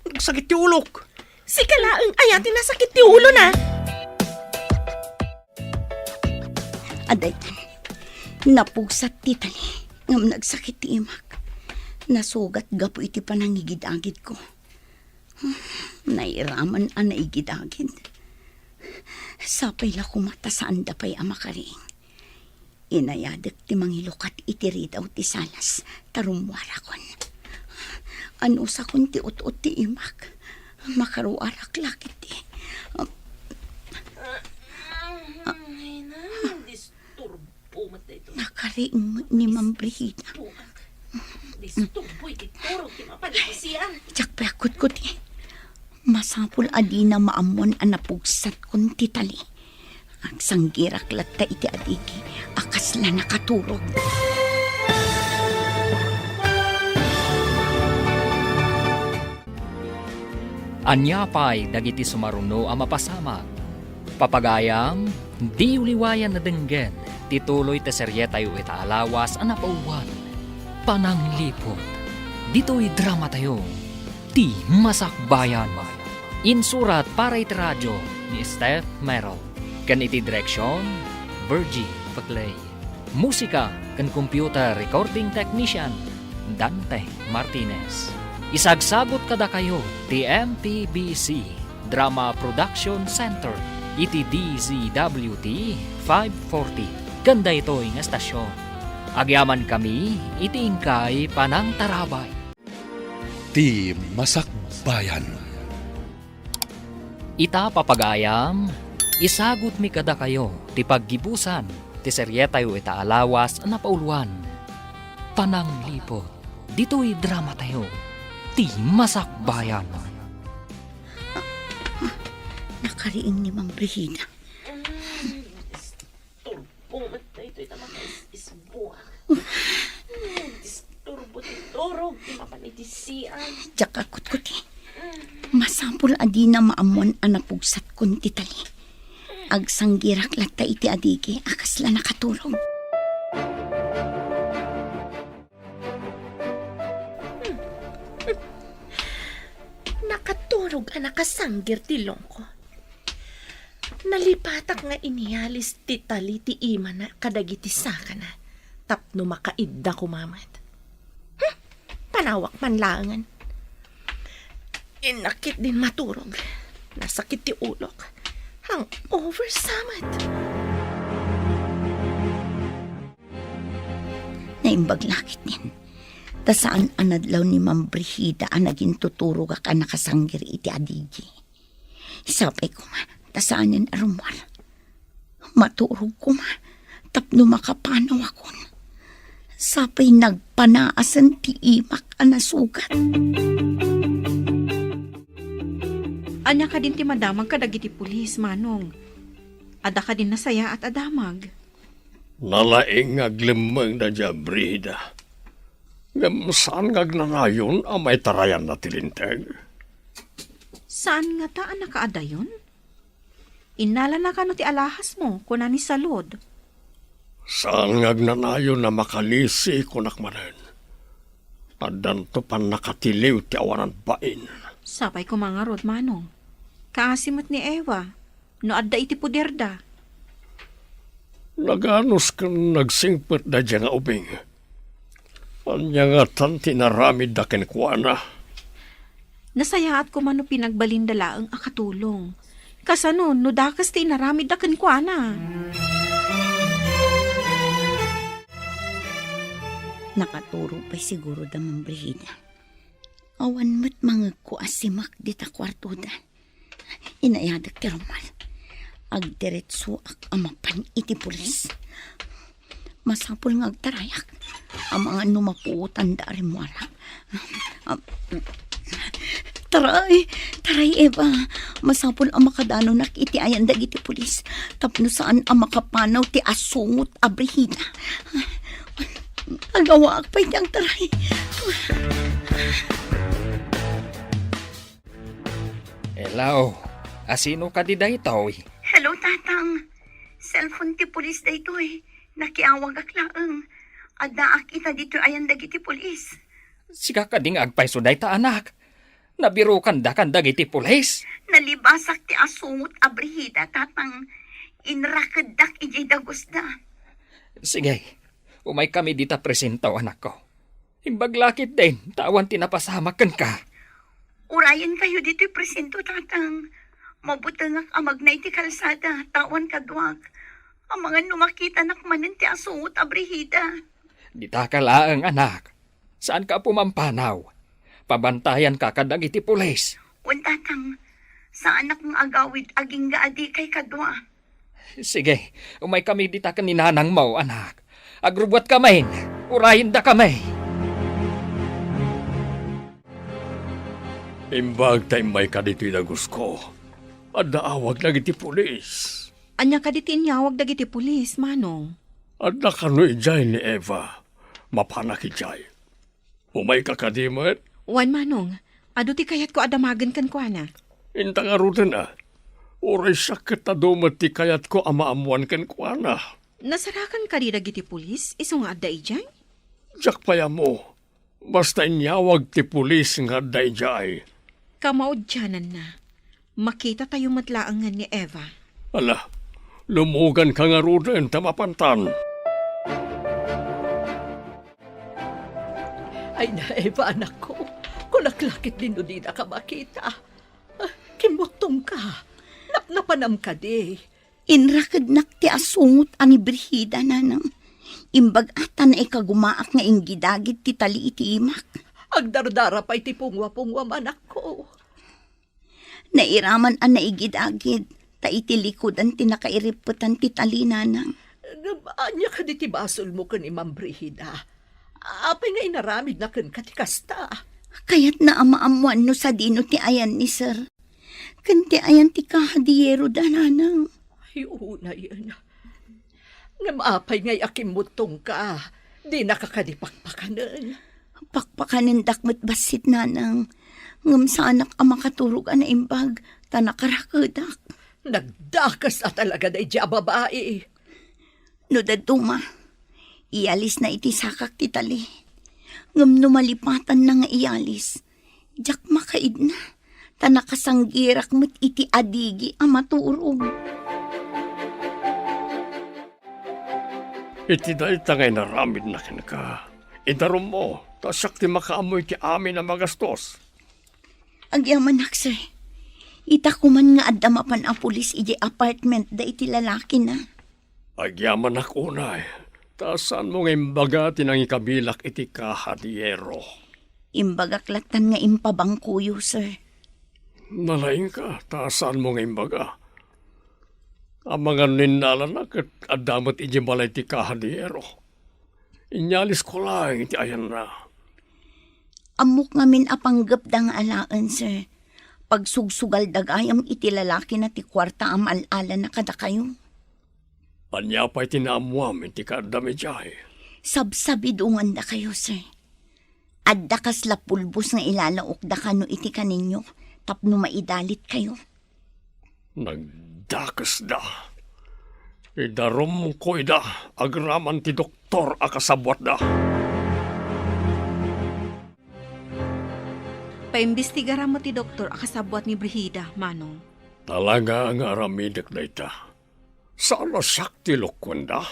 Nagsakit yung ulok. Si kalaang ayatin na sakit ti ulo na. Aday tan. Napugsat ti tali. Ngam nagsakit ti imak. Nasugat gapo iti panangigid-agid ko. Nairaman ang naigid-agid. Sapay la kumata saan da pa'y amakaring. Inayadak ti mangilukat iti ridaw ti salas. Tarumwara kon. Ano sa kun ti ut-ut ti imak. Makaruarak lakit ti. Nakariing ni Ma'am Brigida. Disturbo iti turog ti mapadisiyan. Tsak pakot ko ti. Masapul adi na maamon ang napugsat kon ti tali. Ang sanggirak latta iti adigi. Akas la nakaturog. Anyapay dagiti sumaruno ang mapasamag. Papagayam, di uliwayan na denggen. Tituloy te serye tayo ita alawas ang napauwan. Pananglipot. Dito'y drama tayo. Ti Masakbayan. Insurat para iti radyo ni Steph Merrill. Kan iti direksyon, Virgie Paclay. Musika kan computer recording technician, Dante Martinez. Isagsagot kada kayo ti MTBC Drama Production Center iti DZWT 540. Ganda ito'y nga estasyon. Agyaman kami iti ingkay Panang Tarabay. Ti Masakbayan. Ita papagayam, isagot mi kada kayo ti paggibusan ti seryeta yu ita alawas na pauluan. Pananglipot. Dito'y drama tayo. Ti Masakbayan. Nakariing ni Mang Brihida. Turbo na ito mga isbuak. Disturbo ti turog, di mapanitisian. Diyak akut-kuti. Masampul adi na maamuan anapugsat kun ti tali. Agsanggirak latta iti adigi akas la nakatulog. Nakaturog ang nakasanggir ti longko. Nalipatak nga inihalis ti tali ti ima na kadagiti saka na. Tapno makaidda kumamat. Panawak man langan. Inakit din maturog. Nasakit ti ulok. Hang oversamat. Naimbaglakit nin. Ta saan anadlaw ni Ma'am Brihida ang naging tuturog ka nakasanggir iti adigi. Isapay ko ma, ta saan yan arumwal. Maturog ko ma, tapno makapanaw akon. Sapay nagpanaasan ti imak ang nasugat. Anya ka din ti madamag kadagiti pulis, Manong. Ada ka din nasaya at adamag. Nalaing aglimang na dya, Brihida. Ngam saan ngagnanayon ang may tarayan na tilinteg? Saan nga ta anak kaada yun? Inala na ka no ti alahas mo, kuna ni salod. Saan ngagnanayon na makalisi kunakmanan? Adan to pan nakatiliw ti awanan bain. Sapay ko mga rod, Manong. Kaasimot ni Eva, no adda iti puderda. Naganos kang nagsingpet da dya nga ubing. Anya nga tan tinaramid da kenkwana. Nasayaat ko man no pinagbalinda ang akatulong. Kasano, no dakas ti naramid da kenkwana. Nakaturo pa'y siguro da Ma'am Brihida. Awan mo't mga kuasimak di ta kwartudan. Inayadak ti Romal. Agdiretso ak amapan iti pulis. Masapul nga agtarayak. Ang mga numapuutan da rin wala. Taray Eva. Masapul ang makadano nak iti ayandag iti pulis. Tapno saan ang makapanaw ti asungot a Brihida. Agawa ak pa'y diyang taray. Hello, asino ka di daytoy? Hello, tatang. Cellphone ti pulis da ito eh. Nakiawag ak laang. Adaak ita dito ayan dagiti pulis. Sika ka ding agpayso dayta anak. Nabiro kanda dagiti pulis. Nalibasak ti asungot a Brihida, tatang. Inrakedak ijay dagos da. Sige, umay kami dita presentaw anak ko. Imbaglakit din, tawan tinapasamakan ka. Urayan kayo dito'y presento, tatang. Mabutangak amag na iti kalsada, tawan kadwak. Ang mga numakita nakmanin ti asungot a Brihida. Dita ka laang anak. Saan ka pumampanaw? Pabantayan ka kadag iti pulis. Wan, tatang. Saan akong agawid aging gaadi kay kadwa? Sige, umay kami dita ka ninanang mo, anak. Agrubot kamain, urayin da kamay. Imbag tayo may kadito'y dagus ko. Adaawag lagi ti pulis. Anya ka di tinyawag dagiti pulis, Manong. Ada kano ijay ni Eva. Mapanak ijay. Umay kakadimat. Wan, Manong. Ado ti kayat ko adamagan kan kwa na. Intang arutan na. Uray sakit na dumat ti kayat ko amaamuan ken kuana. Nasarakan ka di dagiti pulis, iso nga adda ijay? Jak paya mo. Basta inyawag ti pulis nga dayjay. Kamaudyanan na. Makita tayo matlaangan ni Eva. Ala, lumugan ka nga ruden tamapantan. Ay na, Eva, anak ko. Kulaklakit din di na ka makita. Kimutong ka. Napnapanam ka di. Inrakad nak ti asungot ani Brihida nanang. Imbag ata na ikagumaak nga inggidagit ti tali iti imak. Agdardara pa'y ti pungwa-pungwa anak ko. Nairaman ang naigidagid. Ta iti likodan ti nakairiputan ti tali nanang. Anya ka di ti basol mo kan Imam Brihida. Apay nga inaramid na kan katikasta. Kaya't naamaamuan no sa dino ti ayan ni sir. Kanti ayan ti kahadiyero da nanang. Ay, una yan. Ngamapay nga'y akimutong ka. Di nakakadipakpakanan. Pakpakanin dakmat basit nanang. Ngam sa anak ang makaturog na imbag. Tanakarakudak. Nagdakas na talaga na ija babae. No daduma. Ialis na iti sakak ti tali. Ngam numalipatan na nga ialis. Jak makaid na. Tanakasanggirak mo't iti adigi ang maturog. Iti da itangay naramid na kin ka. Idarom mo, tasak ti makaamoy ti amin na magastos. Agyaman sir. Ita kuman nga adamapan ang pulis iti apartment da iti lalaki na. Agyaman unay. Tasan mo ngayon baga tinang ikabilak iti kahadiyero. Imbagaklatan nga impabangkuyo, sir. Nalaing ka, tasan mo ngayon baga. Ang mga ninnalan na kat adamot iti balay ti kahadiyero. Inyalis ko lang iti ayan na. Amok ngamin apanggap dang alaan, sir. Pagsugsugal dagayam iti lalaki na ti kwarta am alala na kada kayo. Anya pa'y tinaamuam iti kadami jay. Sabsabidungan da kayo, sir. Adda kas lapulbos nga ilalaok da kano iti kaninyo, tapno maidalit kayo. Nagdakas da. Idarom ko ida, agraman ti doktor akasabwat da. Paimbestigara mo ti doktor akasabwat ni Brihida, Manong. Talaga ang aramidak da ita. Saan sakti lokwanda?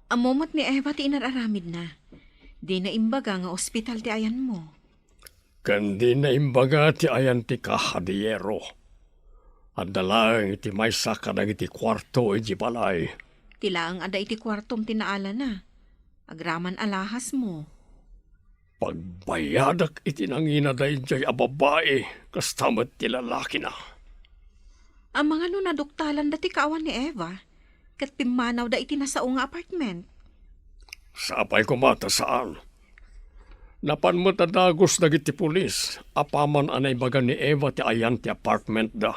Amomot ni Eva ti inararamid na. Di na imbaga nga ospital ti ayan mo. Kandi na imbaga ti ayan ti kahadiyero. At dalang iti may saka ng iti kwarto iti balay. Tilaang ada iti kwartom tinaala na. Agraman alahas mo. Pagbayadak iti nangina da iti ababae, kastamat ti lalaki na. Ang mga naduktalan dati kaawan ni Eva. Kat pimanaw da iti nasaong nga apartment. Sapay ko mata saan. Napan mo tadagos dagiti pulis, apaman anay baga ni Eva ti ayan ti apartment da.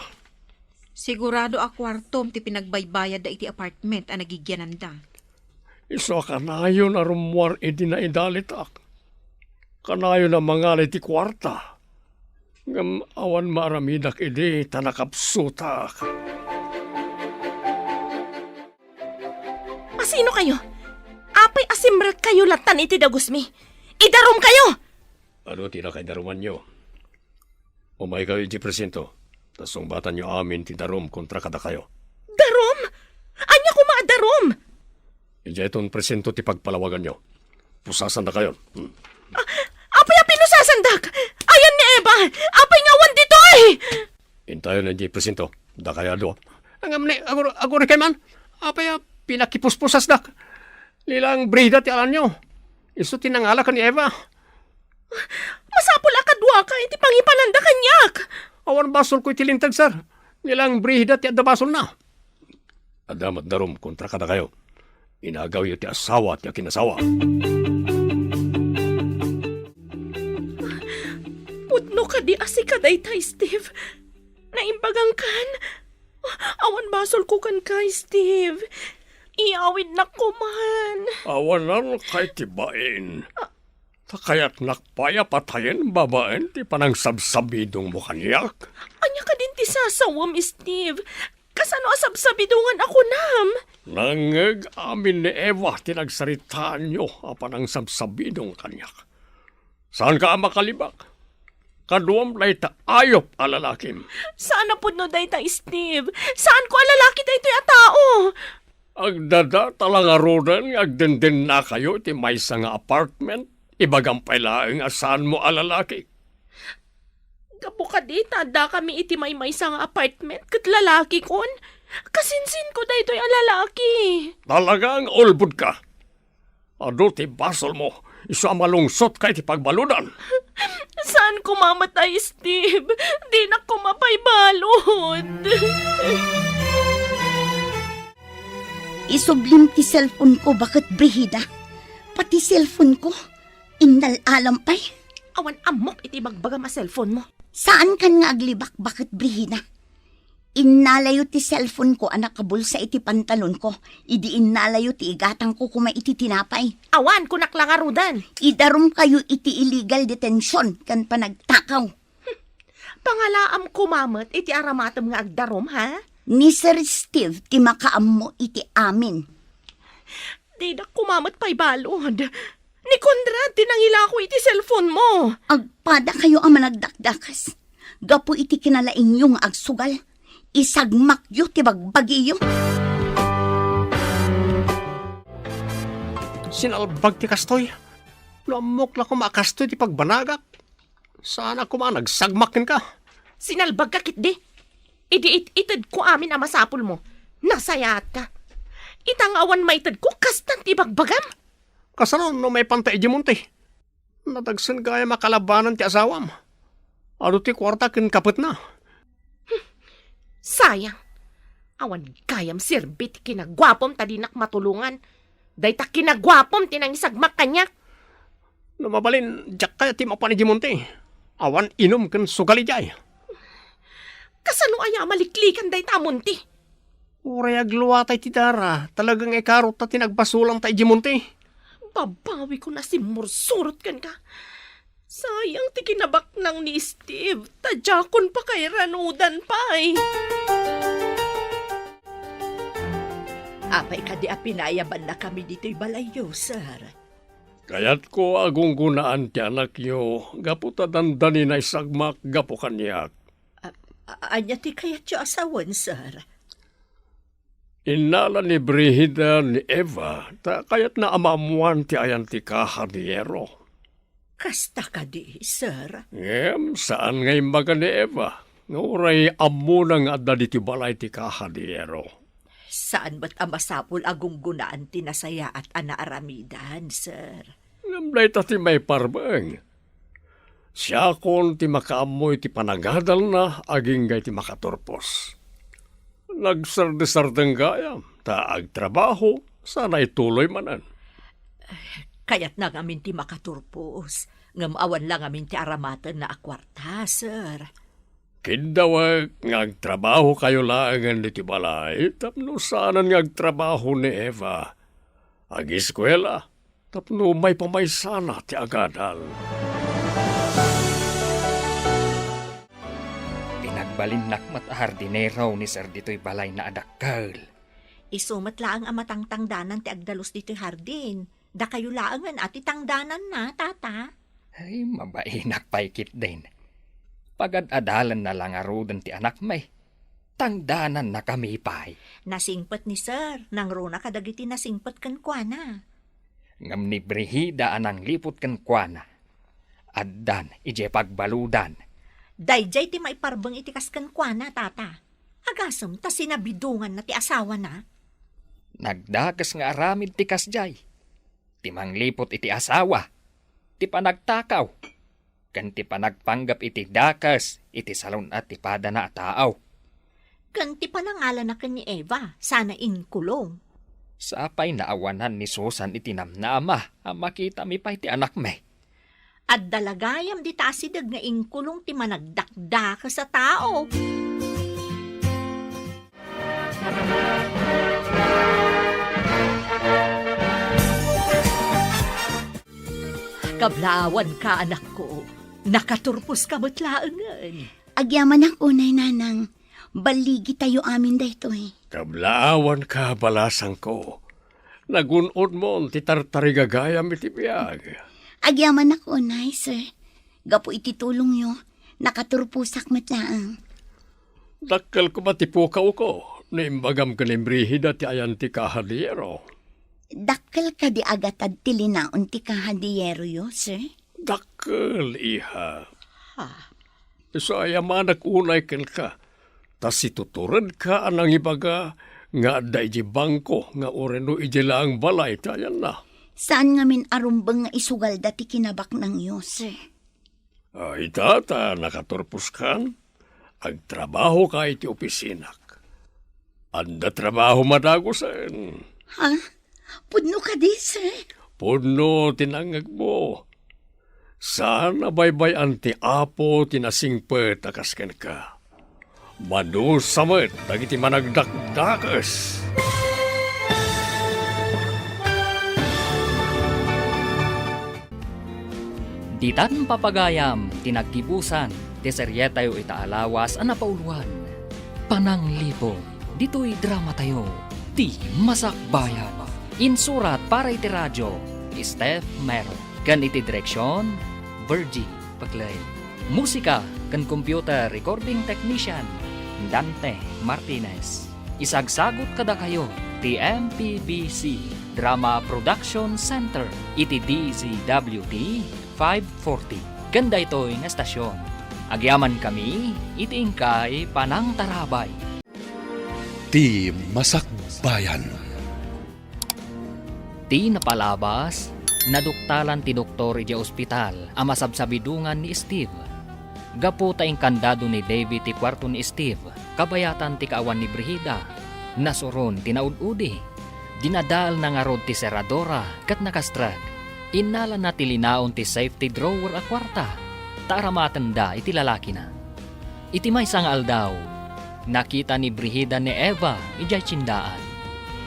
Sigurado a kwartom ti pinagbaybayad da iti apartment ang nagigyanan da. Iso kanayo na rumuar iti na idalitak. Kanayo na mangalay ti kwarta. Ngam awan maramidak iti tanakapsutak. Masino kayo? Apay asimrat kayo latan iti dagusmi. Idarom kayo! Ano tinakay daruman nyo? Umay kayo iti presento. Tasong bata nyo amin ti darum kontra kada kayo. Darom? Anya ko darom? Ija itong presento ti pagpalawagan nyo. Pusasan na kayo. Apay a pinusasandak! Ayan ni Eva! Apay ngawan dito eh! Intayo na iti presento. Da kaya do. Angam ni, agor kay man. Apay pinakipuspusas dak. Lilang Brihida ti alam nyo. Iso tinangala ka ni Eva. Masapul akadwa ka iti pangipananda kanyak! Awan basol ko itilintag, sir. Nilang Brihida ti adda basol na. Adamat darum kontra kada kayo. Inagaw yu ti asawa ti akinasawa. Putno ka di asikaday tay, Steve. Naimbagang kan. Awan basol ko kan kay, Steve. Iawid na ko man. Awan na kay tibain. Kaya't nakpaya patayin babaen ti panang sabsabidong mo kanyak. Anya ka din ti sasawam, Steve. Kasano asabsabidungan ako nam? Nangag amin ni Eva tinagsaritaan nyo apan ang sabsabinong kanyak. Saan ka makalibak? Kaduam lay ta ayop alalakim. Sana po no day ta, Steve. Saan ko alalaki da ito'y tao? Agdada talangarodan agdenden na kayo ti may nga apartment. Ibagampay laeng asan mo alalaki. Kapo ka di, tada kami iti may nga apartment kat lalaki kon. Kasinsin ko da ito'y alalaki. Talagang ulbud ka. Ado ti basol mo. Isa malungsot kay ti pagbaludan. Saan ko mamatay, Steve? Di na ko mapaybalod. Isublim ti cellphone ko, bakit Brihida? Pati cellphone ko, indal-alampay. Awan amok iti magbagam a cellphone mo. Saan kan nga aglibak, bakit Brihida? Innalayo ti cellphone ko, anak kabulsa iti pantalon ko. Idi innalayo ti igatang ko kuma iti tinapay. Awan, kunak lang arudan. Idarum kayo iti illegal detention kan panagtakaw. Pangalaam kumamot iti aramatam nga agdarom, ha? Ni Sir Steve, ti makaam mo iti amin. Di na kumamot pa'y balod. Ni Conrad, tinangila ko iti cellphone mo. Agpada kayo ang managdakdakas. Gapo iti kinalaing yung agsugal. Isagmak yu ti bagbagi yu. Sinalbag ti kastoy. Lamok na kumakastoy ti pagbanagak. Sana nagsagmakin ka. Sinalbag ka kit di. Idi itid ko amin ang masapul mo. Nasayat ka. Itang awan maitid ko kastan ti bagbagam. Kasanon no may pantay di munti. Natagsan kaya makalabanan ti asawam. Ado ti kwarta kin kapit na. Sayang. Awan kayam sirbit kinagwapom tadinak matulungan. Dayta kinagwapom tinang isagmak kanyak. Namabalin, jak kaya ti mapani di munti. Awan inom kin sugali jay. Kasano aya maliklikan dayta munti? Uray agluwatay ti dara. Talagang ikarot na tinagbasulang tayo di munti. Babawi ko na si Mursurot kan ka. Sayang ti kinabak nang ni Steve. Tadjakon pa kay ranudan pa eh. Apay ka di apinayaban na kami dito'y balayo, sir. Kaya't ko agunggunaan ti anak yo. Gapu ta dandani na isagmak gapu kanyak. Anya ti kayat yo asawan, sir. Inala ni Brihida ni Eva, ta kaya't na amamuan ti ayan ti kahaniero. Kasta ka di, sir. Saan ngay maga ni Eva? Nguray amo na nga da diti balay ti kahaniero. Saan ba't amasapul agong gunaan tinasaya at anaaramidan, sir? Ngamlay ta ti may parbeng. Siya kon ti makaamoy ti panagadal na, aging gay ti makaturpos. Nagsardesardeng gaya, ta agtrabaho, sana ituloy manan. Kaya't na ngamin ti makaturpos. Ngamawan lang ngamin ti aramatan na akwarta, sir. Kindawag ngagtrabaho kayo laangan ni ti balay, tapno saanan ngagtrabaho ni Eva. Ag-eskwela, tapno may pamaysana ti agadal. Pinagbalinnak mat hardinero ni Sir dito'y balay na adakkel. Isumat laang amatangtangdanan ti agdalos dito'y hardin. Da kayo laangan at itangdanan na, tata. Ay, mabainak paikit din. Pagad-adalan na lang arudan ti anak may. Tangdanan na kami pay. Nasingpet ni sir, nang runa kadagiti nasingpet kan kuana. Ngam ni Brihida anang lipot kan kuana. Addan, ije pagbaludan. Dayjay ti maiparbang itikas kan kuana, tata. Agasem, ta sinabidungan na ti asawa na. Nagdakas nga aramid ti kasjay. Timang lipot iti asawa. Ti panagtakaw. Kan ti panagpanggap iti dakas, iti salon at ti pada na taaw. Ganti pa nangalan na kan ni Eva, sana inkulong. Sapay naawanan ni Susan iti namnama, ang makita mi pa iti anak me. At dalagayam di tasidag nga inkulong ti managdakdaka sa tao. Kablawan ka, anak ko. Nakaturpos ka matlaangan. Agyaman ako, nay nanang. Baligi tayo amin dayto eh. Kablaawan ka balasang ko. Nagunod mo ti tartarigagayam iti biyag. Agyaman ako, nay, sir. Gapo iti tulong yo. Nakaturpusak matlaang. Dakkel ko matipukaw ko. Naimbagam ka ni Brihida ti ayan ti kahadiyero. Dakkel ka di agatad tilinaon ti kahadiyero yo, sir. Dakkel, iha. Ha? So ayamanak unay ken ka. Tas situturan ka anang ibaga nga da iji bangko nga oreno iji laang balay tayan na. Saan nga min arumbang nga isugal dati kinabak ng yo, sir? Ay tata, nakaturpos kan. Agtrabaho ka iti opisinak. Anda trabaho madagosan. Ha? Pudno ka di, sir? Puno tinangag mo. Sana baybay anti apo tinasingpet akasken ka. Manu samet dagiti managdakdakas. Ditan papagayam, tinagkibusan, ti serye tayo itaalawas ang napauluan. Pananglipo, dito'y drama tayo, ti masakbayan. Insurat para iti radyo, Steph Mero. Kan iti direksyon, Virgie Paglay. Musika, kan computer recording technician, Dante Martinez. Isagsagot kada kayo, ti MPBC Drama Production Center, iti DZWT 540. Ganda ito'y nga estasyon. Agyaman kami, iti ingkay Panang Tarabay. Ti Masakbayan. Ti napalabas, naduktalan ti doktor iti ospital ang masabsabidungan ni Steve. Gapo taing kandado ni David ti kwarto ni Steve, kabayatan ti kaawan ni Brihida. Nasuron tinaud-udi. Dinadaal na nga rod ti seradora kat nakastrag. Inala na tilinaon ti safety drawer a kwarta. Taramatanda iti lalaki na. Iti may sangal daw. Nakita ni Brihida ni Eva ijay tsindaan.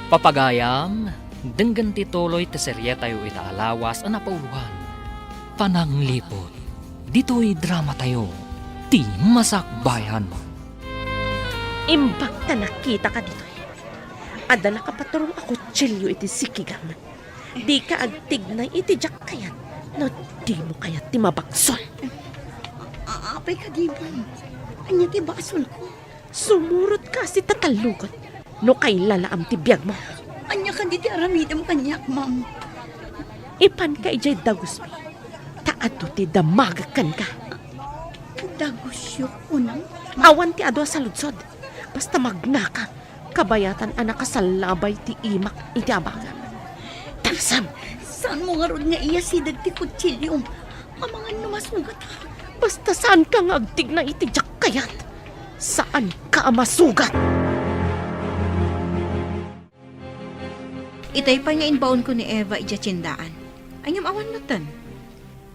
Papagayam, denggan ti tuloy ti serye tayo itaalawas ang napauluhan. Pananglipot, dito'y drama tayo, ti masakbayan. Imbag ta nakita ka dito. Adala ka paturong ako tsilyo iti sikigam. Di ka agtignay iti jak kayat. No di mo kayat ti mabaksol. Apay ka di ba? Anya ti basol ko. Sumurot ka si tatalugot. No kay lalaam ti biyag mo. Anya ka di ti aramidam kanyak, ma'am. Ipan ka ijay dagusmi. Taado ti damagakan ka. Dagusyo ko nang. Awan ti ado sa lutsod. Basta magnaka. Kabayatan anak kasalabay ti imak iti abagan. Tarsam! Saan mo nga ron nga iya si dagti kutsilyo? Amangan numasugat ha. Basta saan ka nga agtig na iti jak kayat? Saan ka masugat? Itay pa nga inbaon ko ni Eva ija tsindaan. Anyam awan natan.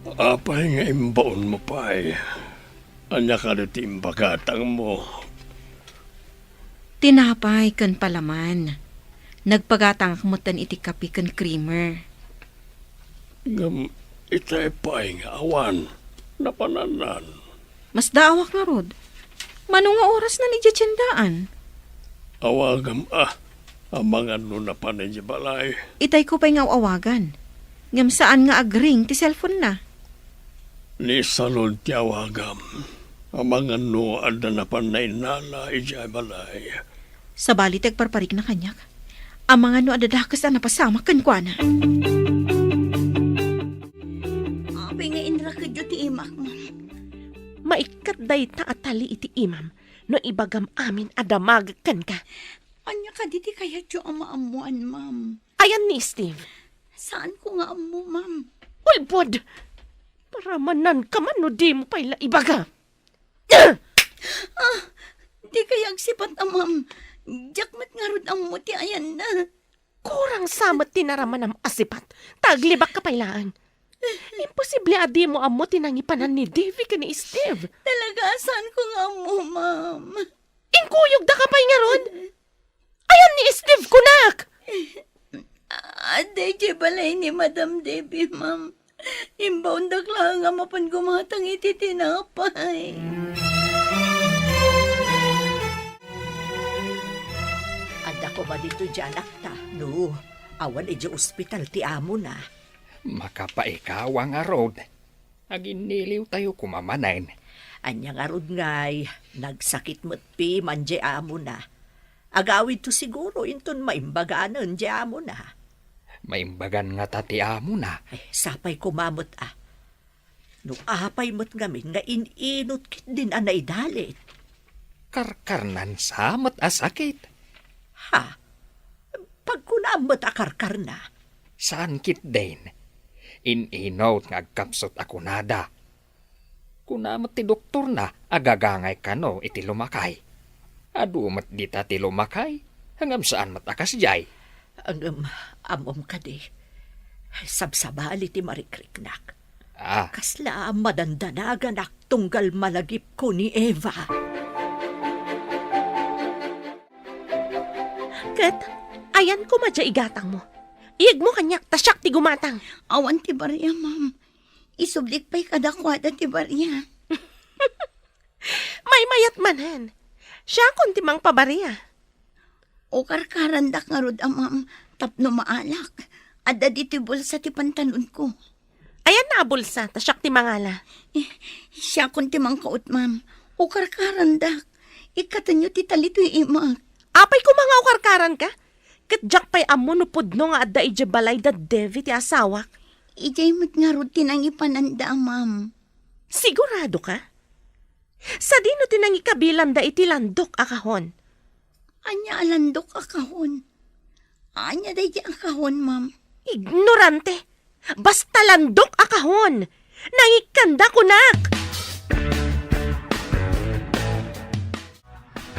Apay nga imbaon mo pa eh. Anya ka ti imbagatang mo. Tinapay kan palaman. Nagpagatang akmutan iti kapi kan creamer. Ngam itay pa'y nga awan. Napananan. Mas daawak nga rod. Manong nga oras na ni ija tsindaan. Awagam amangan no na pa ninyo balay. Itay ko pa'y nga awagan. Ngam saan nga agring ti cellphone na. Ni salod ti awagam. Amangan no anda na pa na inala ijay balay. Sa bali tagparparik na kanyak. Ang mga no adadakas na napasama kan kwa na. Apay nga inra ka dyo ti imak, ma'am. Maikat day ta atali iti imam. No ibagam amin adamagakan ka. Anya ka di ti kaya dyo amaamuan, ma'am. Ayan ni Steve. Saan ko nga amu, ma'am? Ulbod! Para manan ka man no di mo pa'y ibaga. Di kaya agsipat ma'am. Jakmat nga rod ang muti ayan na. Kurang samat tinaraman ang asipat. Taglibak ka pailaan. Imposible adi mo amo tinangipanan ni Davy ka ni Steve. Talaga, saan ko nga amu, ma'am? Inkuyog da ka pa'y nga rod. Ayan ni Steve kunak. Ade, balay ni Madam Debbie, ma'am. Imbaundak lang nga mapan gumatang iti tinapay. ko ba dito dyan, akta? No, awan di ospital ti amo na. Makapaikaw ang arod. Aginiliw tayo kumamanin. Anyang arod ngay, nagsakit mo't pi man di amo na. Agawid to siguro inton maimbaganan di amo na. Maimbagan nga tati amo na. Sapay kumamot ah. No apay mo't ngamin nga ininot kit din anay dalit. Karkarnan samot asakit. Ha? Pag kunamot akarkar na. Saan kit din? Ininaw nga agkapsot ako nada. Kunamot ti doktor na agagangay kano iti lumakay. Adumat dita ti lumakay. Hangam saan matakas jay. Ang amom ka di. Sabsabali ti marikriknak. Kasla madandanagan ak tunggal malagip ko ni Eva. Kat, ayan ko madya igatang mo. Iyag mo kanyak, tasyak ti gumatang. Awan ti barya, ma'am. Isublik pa'y kadakwada ti barya. May mayat manan. Siya kun timang pabariya. O karkarandak nga rod, ma'am, tapno maalak. Adda di ti bulsa ti pantalon ko. Ayan na bulsa, tasyak ti mangala. Siya kun timang kaot, ma'am. O karkarandak. Ikatanyo ti talito'y imak. Apay ko mga ukarkaran ka? Katjak pa'y amo no pudno nga adda ije balay da Devi ti asawak. Ijay mo't nga rod tinang ipananda, ma'am. Sigurado ka? Sa dino tinang ikabilan da iti landok akahon. Anya alandok akahon. Anya day akahon, ma'am. Ignorante. Basta landok akahon. Nangikanda kunak.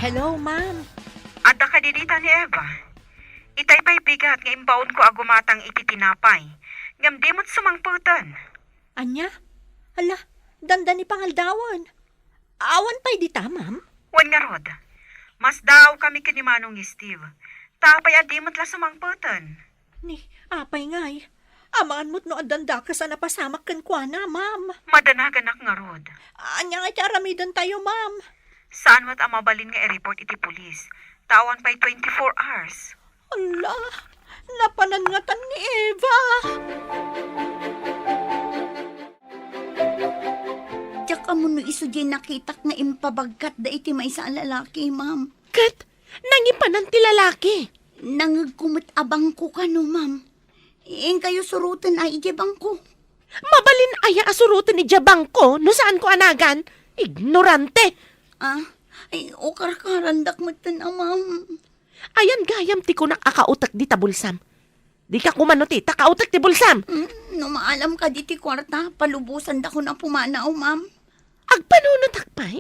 Hello, ma'am. Adda ka didita ni Eva. Itay pa'y bigat nga imbaon ko agumatang iti tinapay. Ngam di mo't sumangputan. Anya? Ala, danda ni pangaldawan. Awan pa'y dita, ma'am? Wan nga rod. Mas daw kami kanimanong ni Steve. Tapay adi mo't la sumangputan. Ni, apay ngay. Amaan mo't no adanda ka sa napasamak kan kwa na, ma'am. Madanagan ak nga rod. Anya nga tiaramidan tayo, ma'am. Saan mo't amabalin nga i-report iti pulis? Tawan pa'y 24 hours. Ala, napanangatan ni Eva. Tsaka mo no iso di nakitak nga impabagkat da iti may sa lalaki, ma'am. Kat, nangipanan ti lalaki. Nangagkumot abang ko ka no, ma'am. Iyeng kayo surutan ay ijabang ko. Mabalin aya asurutan ni Jabang ko no saan ko anagan. Ignorante. Ay, o karkarandak mo na, ma'am. Ayan gayam ti kunak akautak di tabulsam. Di ka kumano ti, takautak ti bulsam. No maalam ka di ti kwarta, palubusan da ko na pumanaw, ma'am. Agpanunot akpay?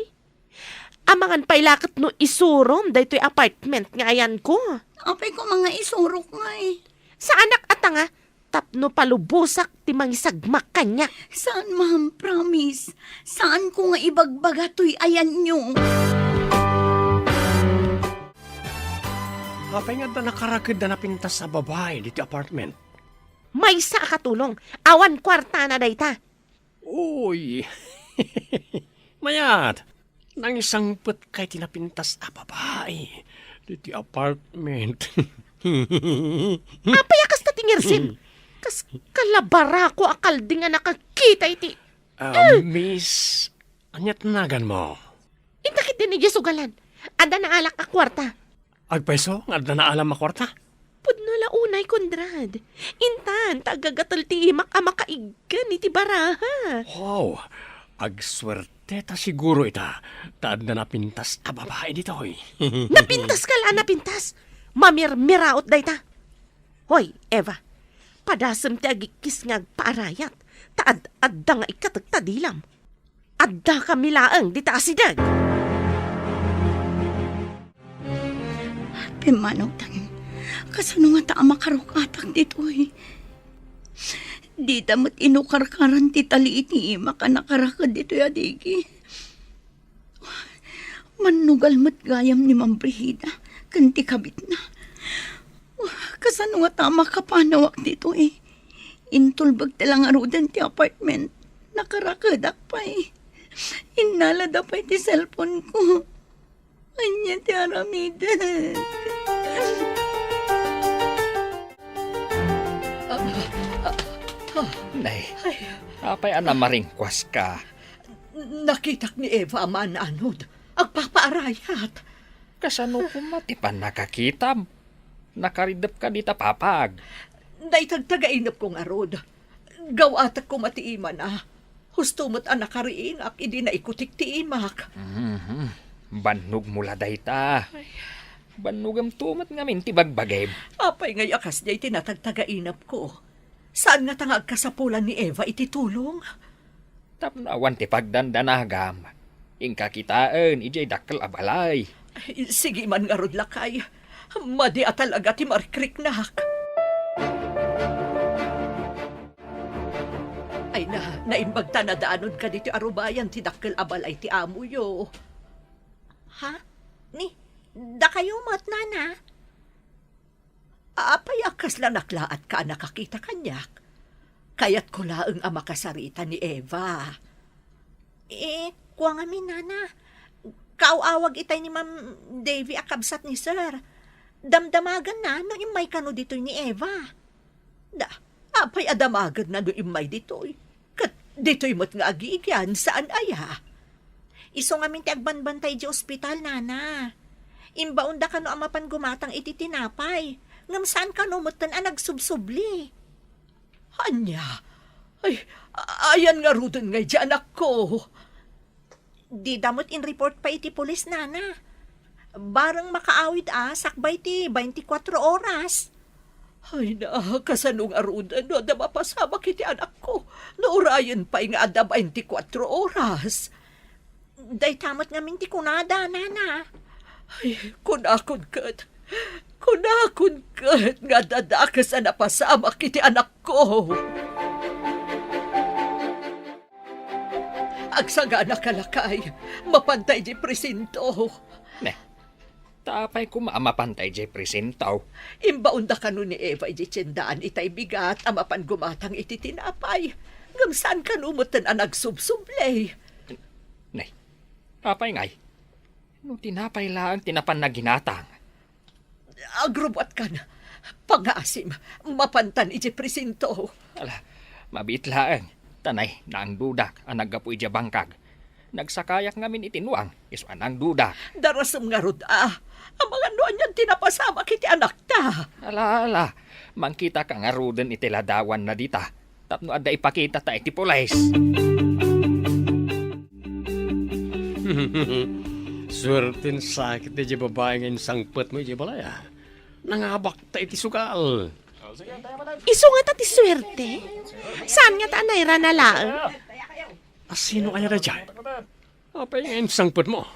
Amangan pa'y lakot no isurom daytoy apartment nga ayan ko. Apay ko mga isurok nga eh. Sa anak at nga, tapno palubusak ti mangisagmak kanya. Saan, ma'am? Promise. Saan ko nga ibagbaga to'y ayan nyo? Apay nga da nakarakid na napintas sa babae dito apartment. May sa katulong, awan kwarta na dayta. Uy, mayat, nang isang put kay tinapintas a babae dito apartment. Apay akas na tingirsim. Kas kalabara ko akaldi nga nakakita iti. Miss, anyat nagan mo? Intakit din ni Jesugalan. Ada na alak a kwarta. Agpeso, nga na alam makwarta? Pudno la unay, Kondrad. Intan, tagagatal ti imak makaigan iti baraha. Wow, agswerte ta siguro ita. Taad na napintas a babae dito, hoy. Napintas ka la, napintas. Mamirmiraot dayta. Hoy, Eva, padasem ti agikis nga agpaarayat. Adda nga ikatagtadilam. Adda kami laang dita asidag. Pimanong tan, kasano nga ta makarukatak dito eh. Di damot inukarkaran ti taliit ni ima ka nakarakad dito adigi. Manugal mo't gayam ni Ma'am Brihida, kanti kabit na. Kasano nga ta makapanawak dito eh. Intulbag talang arudan ti apartment, nakarakadak pa eh. Inalada pa ti cellphone ko. Anya ti aramida. Nay, apay ana maringkwas ka. Nakitak ni Eva man anod. Agpapaarayat. Kasano kumatipan nakakita? Nakaridap ka dita papag. Naitagtagainap kong arod. Gawatak ko matiiman Hustumot anak kariing ak idi na ikutik tiimak. Bannog mula dayta. Bannugam tumat ngamin ti bagbagay. Apay ngay akas jay tinatagtagainap ko. Saan nga tangag kasapulan ni Eva iti tulong? Tapnawan ti pagdandanagam. Ingka kitaan, ijay dakkel abalay. Ay, sige man nga rod lakay. Madi talaga ti marikriknak. Ay naimbagta na daanon ka dito arubayan ti dakkel abalay ti amuyo. Ha? Da kayo mat, nana? Apay akas lang naklaat ka nakakita kanyak. Kaya't ko laeng ang makasarita ni Eva. Kuwang amin, nana. Kaawawag itay ni Ma'am Davy akabsat ni Sir. Damdamagan na no imay kano dito ni Eva. Apay adamagad na do imay ditoy. Kat ditoy mo't nga agigyan saan aya. Iso nga min ti agbanbantay di ospital, nana. Imbaon da kano amapan gumatang iti tinapay. Ngam saan kano mutan nagsubsubli. Anya? Ay, ayan nga rudon ngay di anak ko. Di damot in report pa iti pulis, nana. Barang makaawid sakbay ti 24 oras. Ay kasanong arudan no, da mapasama kiti anak ko. Naurayan pa nga ada 24 oras. Day tamot nga minti kunada, nana. Ay, kunakon kat. Kunakon kat nga dadakas na napasama kiti anak ko. Agsaga na kalakay, mapantay di presinto. Tapay ko maamapantay jay presentaw. Imbaunda ka nun ni Eva iti tiyendaan itay bigat, amapan gumatang iti tinapay. Ngam saan ka numutan ang nagsubsublay? Nay, apay ngay. No tinapay lang tinapan na ginatang. Agrobot ka na. Pangasim, mapantan iti presinto. Ala, mabit laeng. Tanay, na ang dudak ang naggapu iti bangkag. Nagsakayak ngamin itinuang, iso anang dudak. Darasam nga rod ang mga noan yan tinapasama kiti anak ta. Ala, mangkita ka nga ruden iti ladawan na dita. Tapno adda ipakita ta iti pulays. Swertin sakit di babae ngayon sangpet mo di balaya. Nangabak ta iti sugal. Iso nga ta ti swerte. Saan nga ta anayra na laeng? Sino kaya na dyan? Apay ngayon sangpet mo.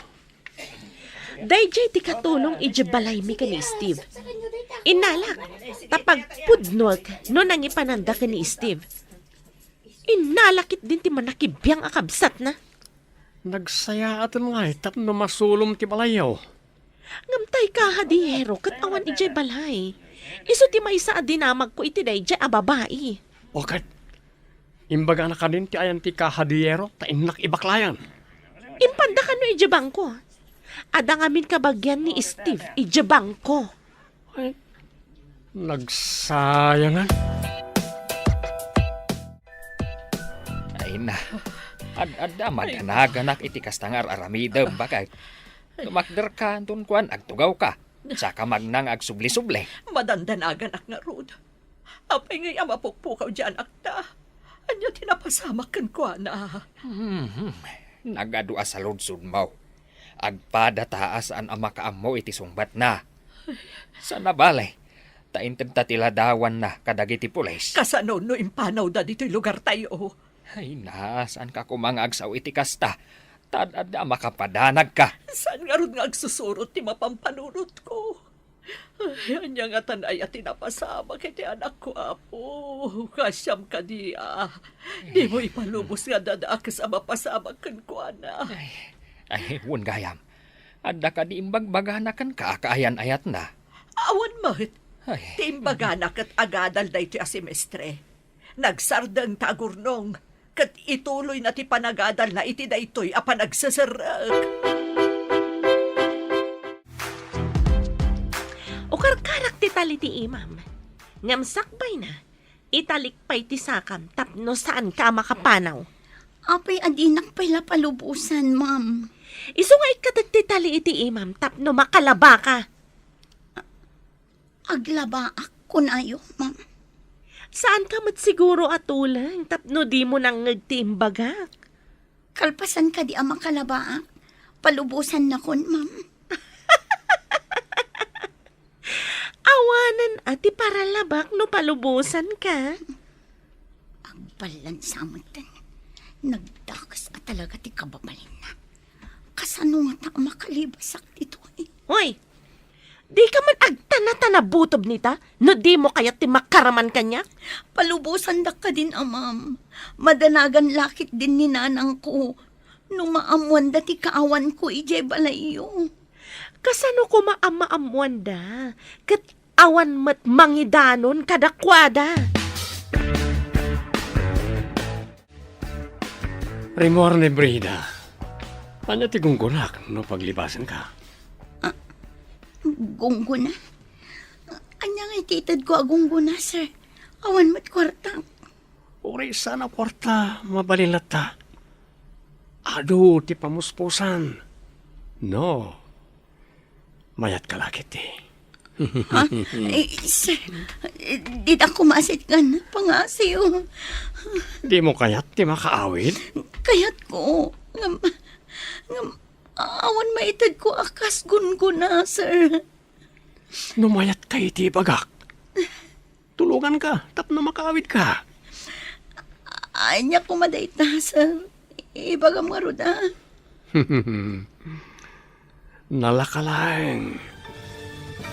Dayjay ti katulong ijabalay mi ka ni Steve. Inalak, tapag pudnog no nangipananda ka ni Steve. Inalakit din ti manakibiyang akabsat na. Nagsaya atin nga tapno masulom ti balayaw. Ngamtay ka hadiyero kat awan ijay balay. Iso ti maysa adinamag ko iti dayjay a babae. Okay. Imbaga na ka din ti ayan ti kahadiyero ta inak ibaklayan. Impanda ka no ijabang ko. Ada ngamin kabagyan ni Steve ijabang ko. Ay, nagsayangan. Ay na, ad-adda maganaganap iti kastangar aramidem bakay. Tumakder ka, tunkuan, agtugaw ka. Saka magnang agsubli-subli. Madandanagan ak nga rod. Apay ngay amapukpukaw dyan akta. Anya tinapasamak kan kwa na. Nagadua sa ludsud mo. Agpada taas an amakaam mo iti sungbat na. Sa nabalay, taintag tatiladawan na kadagiti pulis. Kasano no impanaw da dito'y lugar tayo. Ay na, saan ka kumangagsaw iti kasta? Tadada makapadanag ka. Saan nga ron nga agsusurot ti mapampanunot ko? Ay, anya nga tanay at tinapasama kiti anak ko, apo. Kasyam ka diya. Di mo ipalubos nga dadakas ang mapasama kan ko, ana. Ay, wun gayam. Adda ka di imbagbaganakan ka, kaayan-ayat na. Awan mahit. Ay, Timbaganak at agadal da iti asemestre. Nagsardang tagurnong. Kat ituloy na ti panagadal na iti da ito'y apanagsasarak. O karkarak ti tali ti imam. Ngam sakbay na. Italik pa'y tisakam, tapno saan ka makapanaw. Apay adinak pala palubusan, ma'am. Iso nga ikatagtitali iti imam, tapno makalaba ka. Aglaba ako na ayo, ma'am. Saan ka mat siguro atulang, tapno di mo nang nagtiimbagak. Kalpasan ka di ang makalaba. Palubusan na kon, ma'am. Awanan ati para labak no palubusan ka. Agbalan sa amutan. Nagdakas ka talaga ti kababalin na. Kasano nga ta makalibasak dito eh. Hoy, di ka man agtana-tana butob nita, no di mo kaya ti makaraman kanya? Palubusan da ka din, ma'am. Madanagan lakit din ni nanang ko. Nung maamuan da ti kaawan ko, ijay balayo. Kasano ko maamaamuan da? Kat awan mat mangidanon kadakwada. Rimor ni Brihida. Ano ti gunggunak no paglibasan ka? Gungguna. Anya nga ititad ko agungguna, sir. Awan mat kwartang. Uri sana kwarta, mabalinlat ta. Ado, ti pamuspusan. No. Mayat ka lakit eh. Ha? Sir, di ako masit ka na pangasiyo. Di mo kayat ti makaawid? Kayat ko. Awan maitad ko akas gunguna, sir. Numayat ka iti bagak. Tulungan ka, tap na makaawid ka. Anya ko madayta, sir. Ibagam nga ruda. Nalakalang.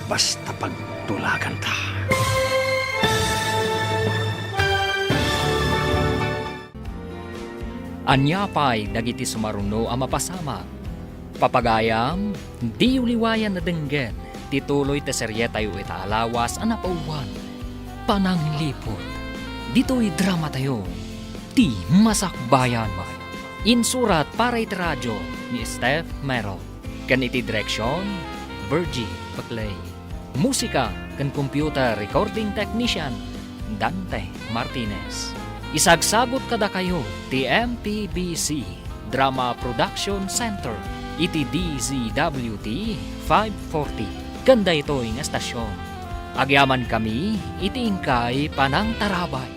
Basta pagtulagan ta. Anya pa'y dagiti sumaruno ang mapasama. Papagayam, di uliwayan na denggen, tituloy te serye tayo itaalawas ang napauwan. Pananglipot, dito'y drama tayo, ti masakbayan mo. Insurat para iti radyo ni Steph Merrill. Kan iti direksyon, Virgie Paclay. Musika kan computer recording technician, Dante Martinez. Isagsagot kada kayo ti MPBC Drama Production Center iti DZWT 540. Ganda ito yung estasyon. Agyaman kami iti ingkay panang tarabay.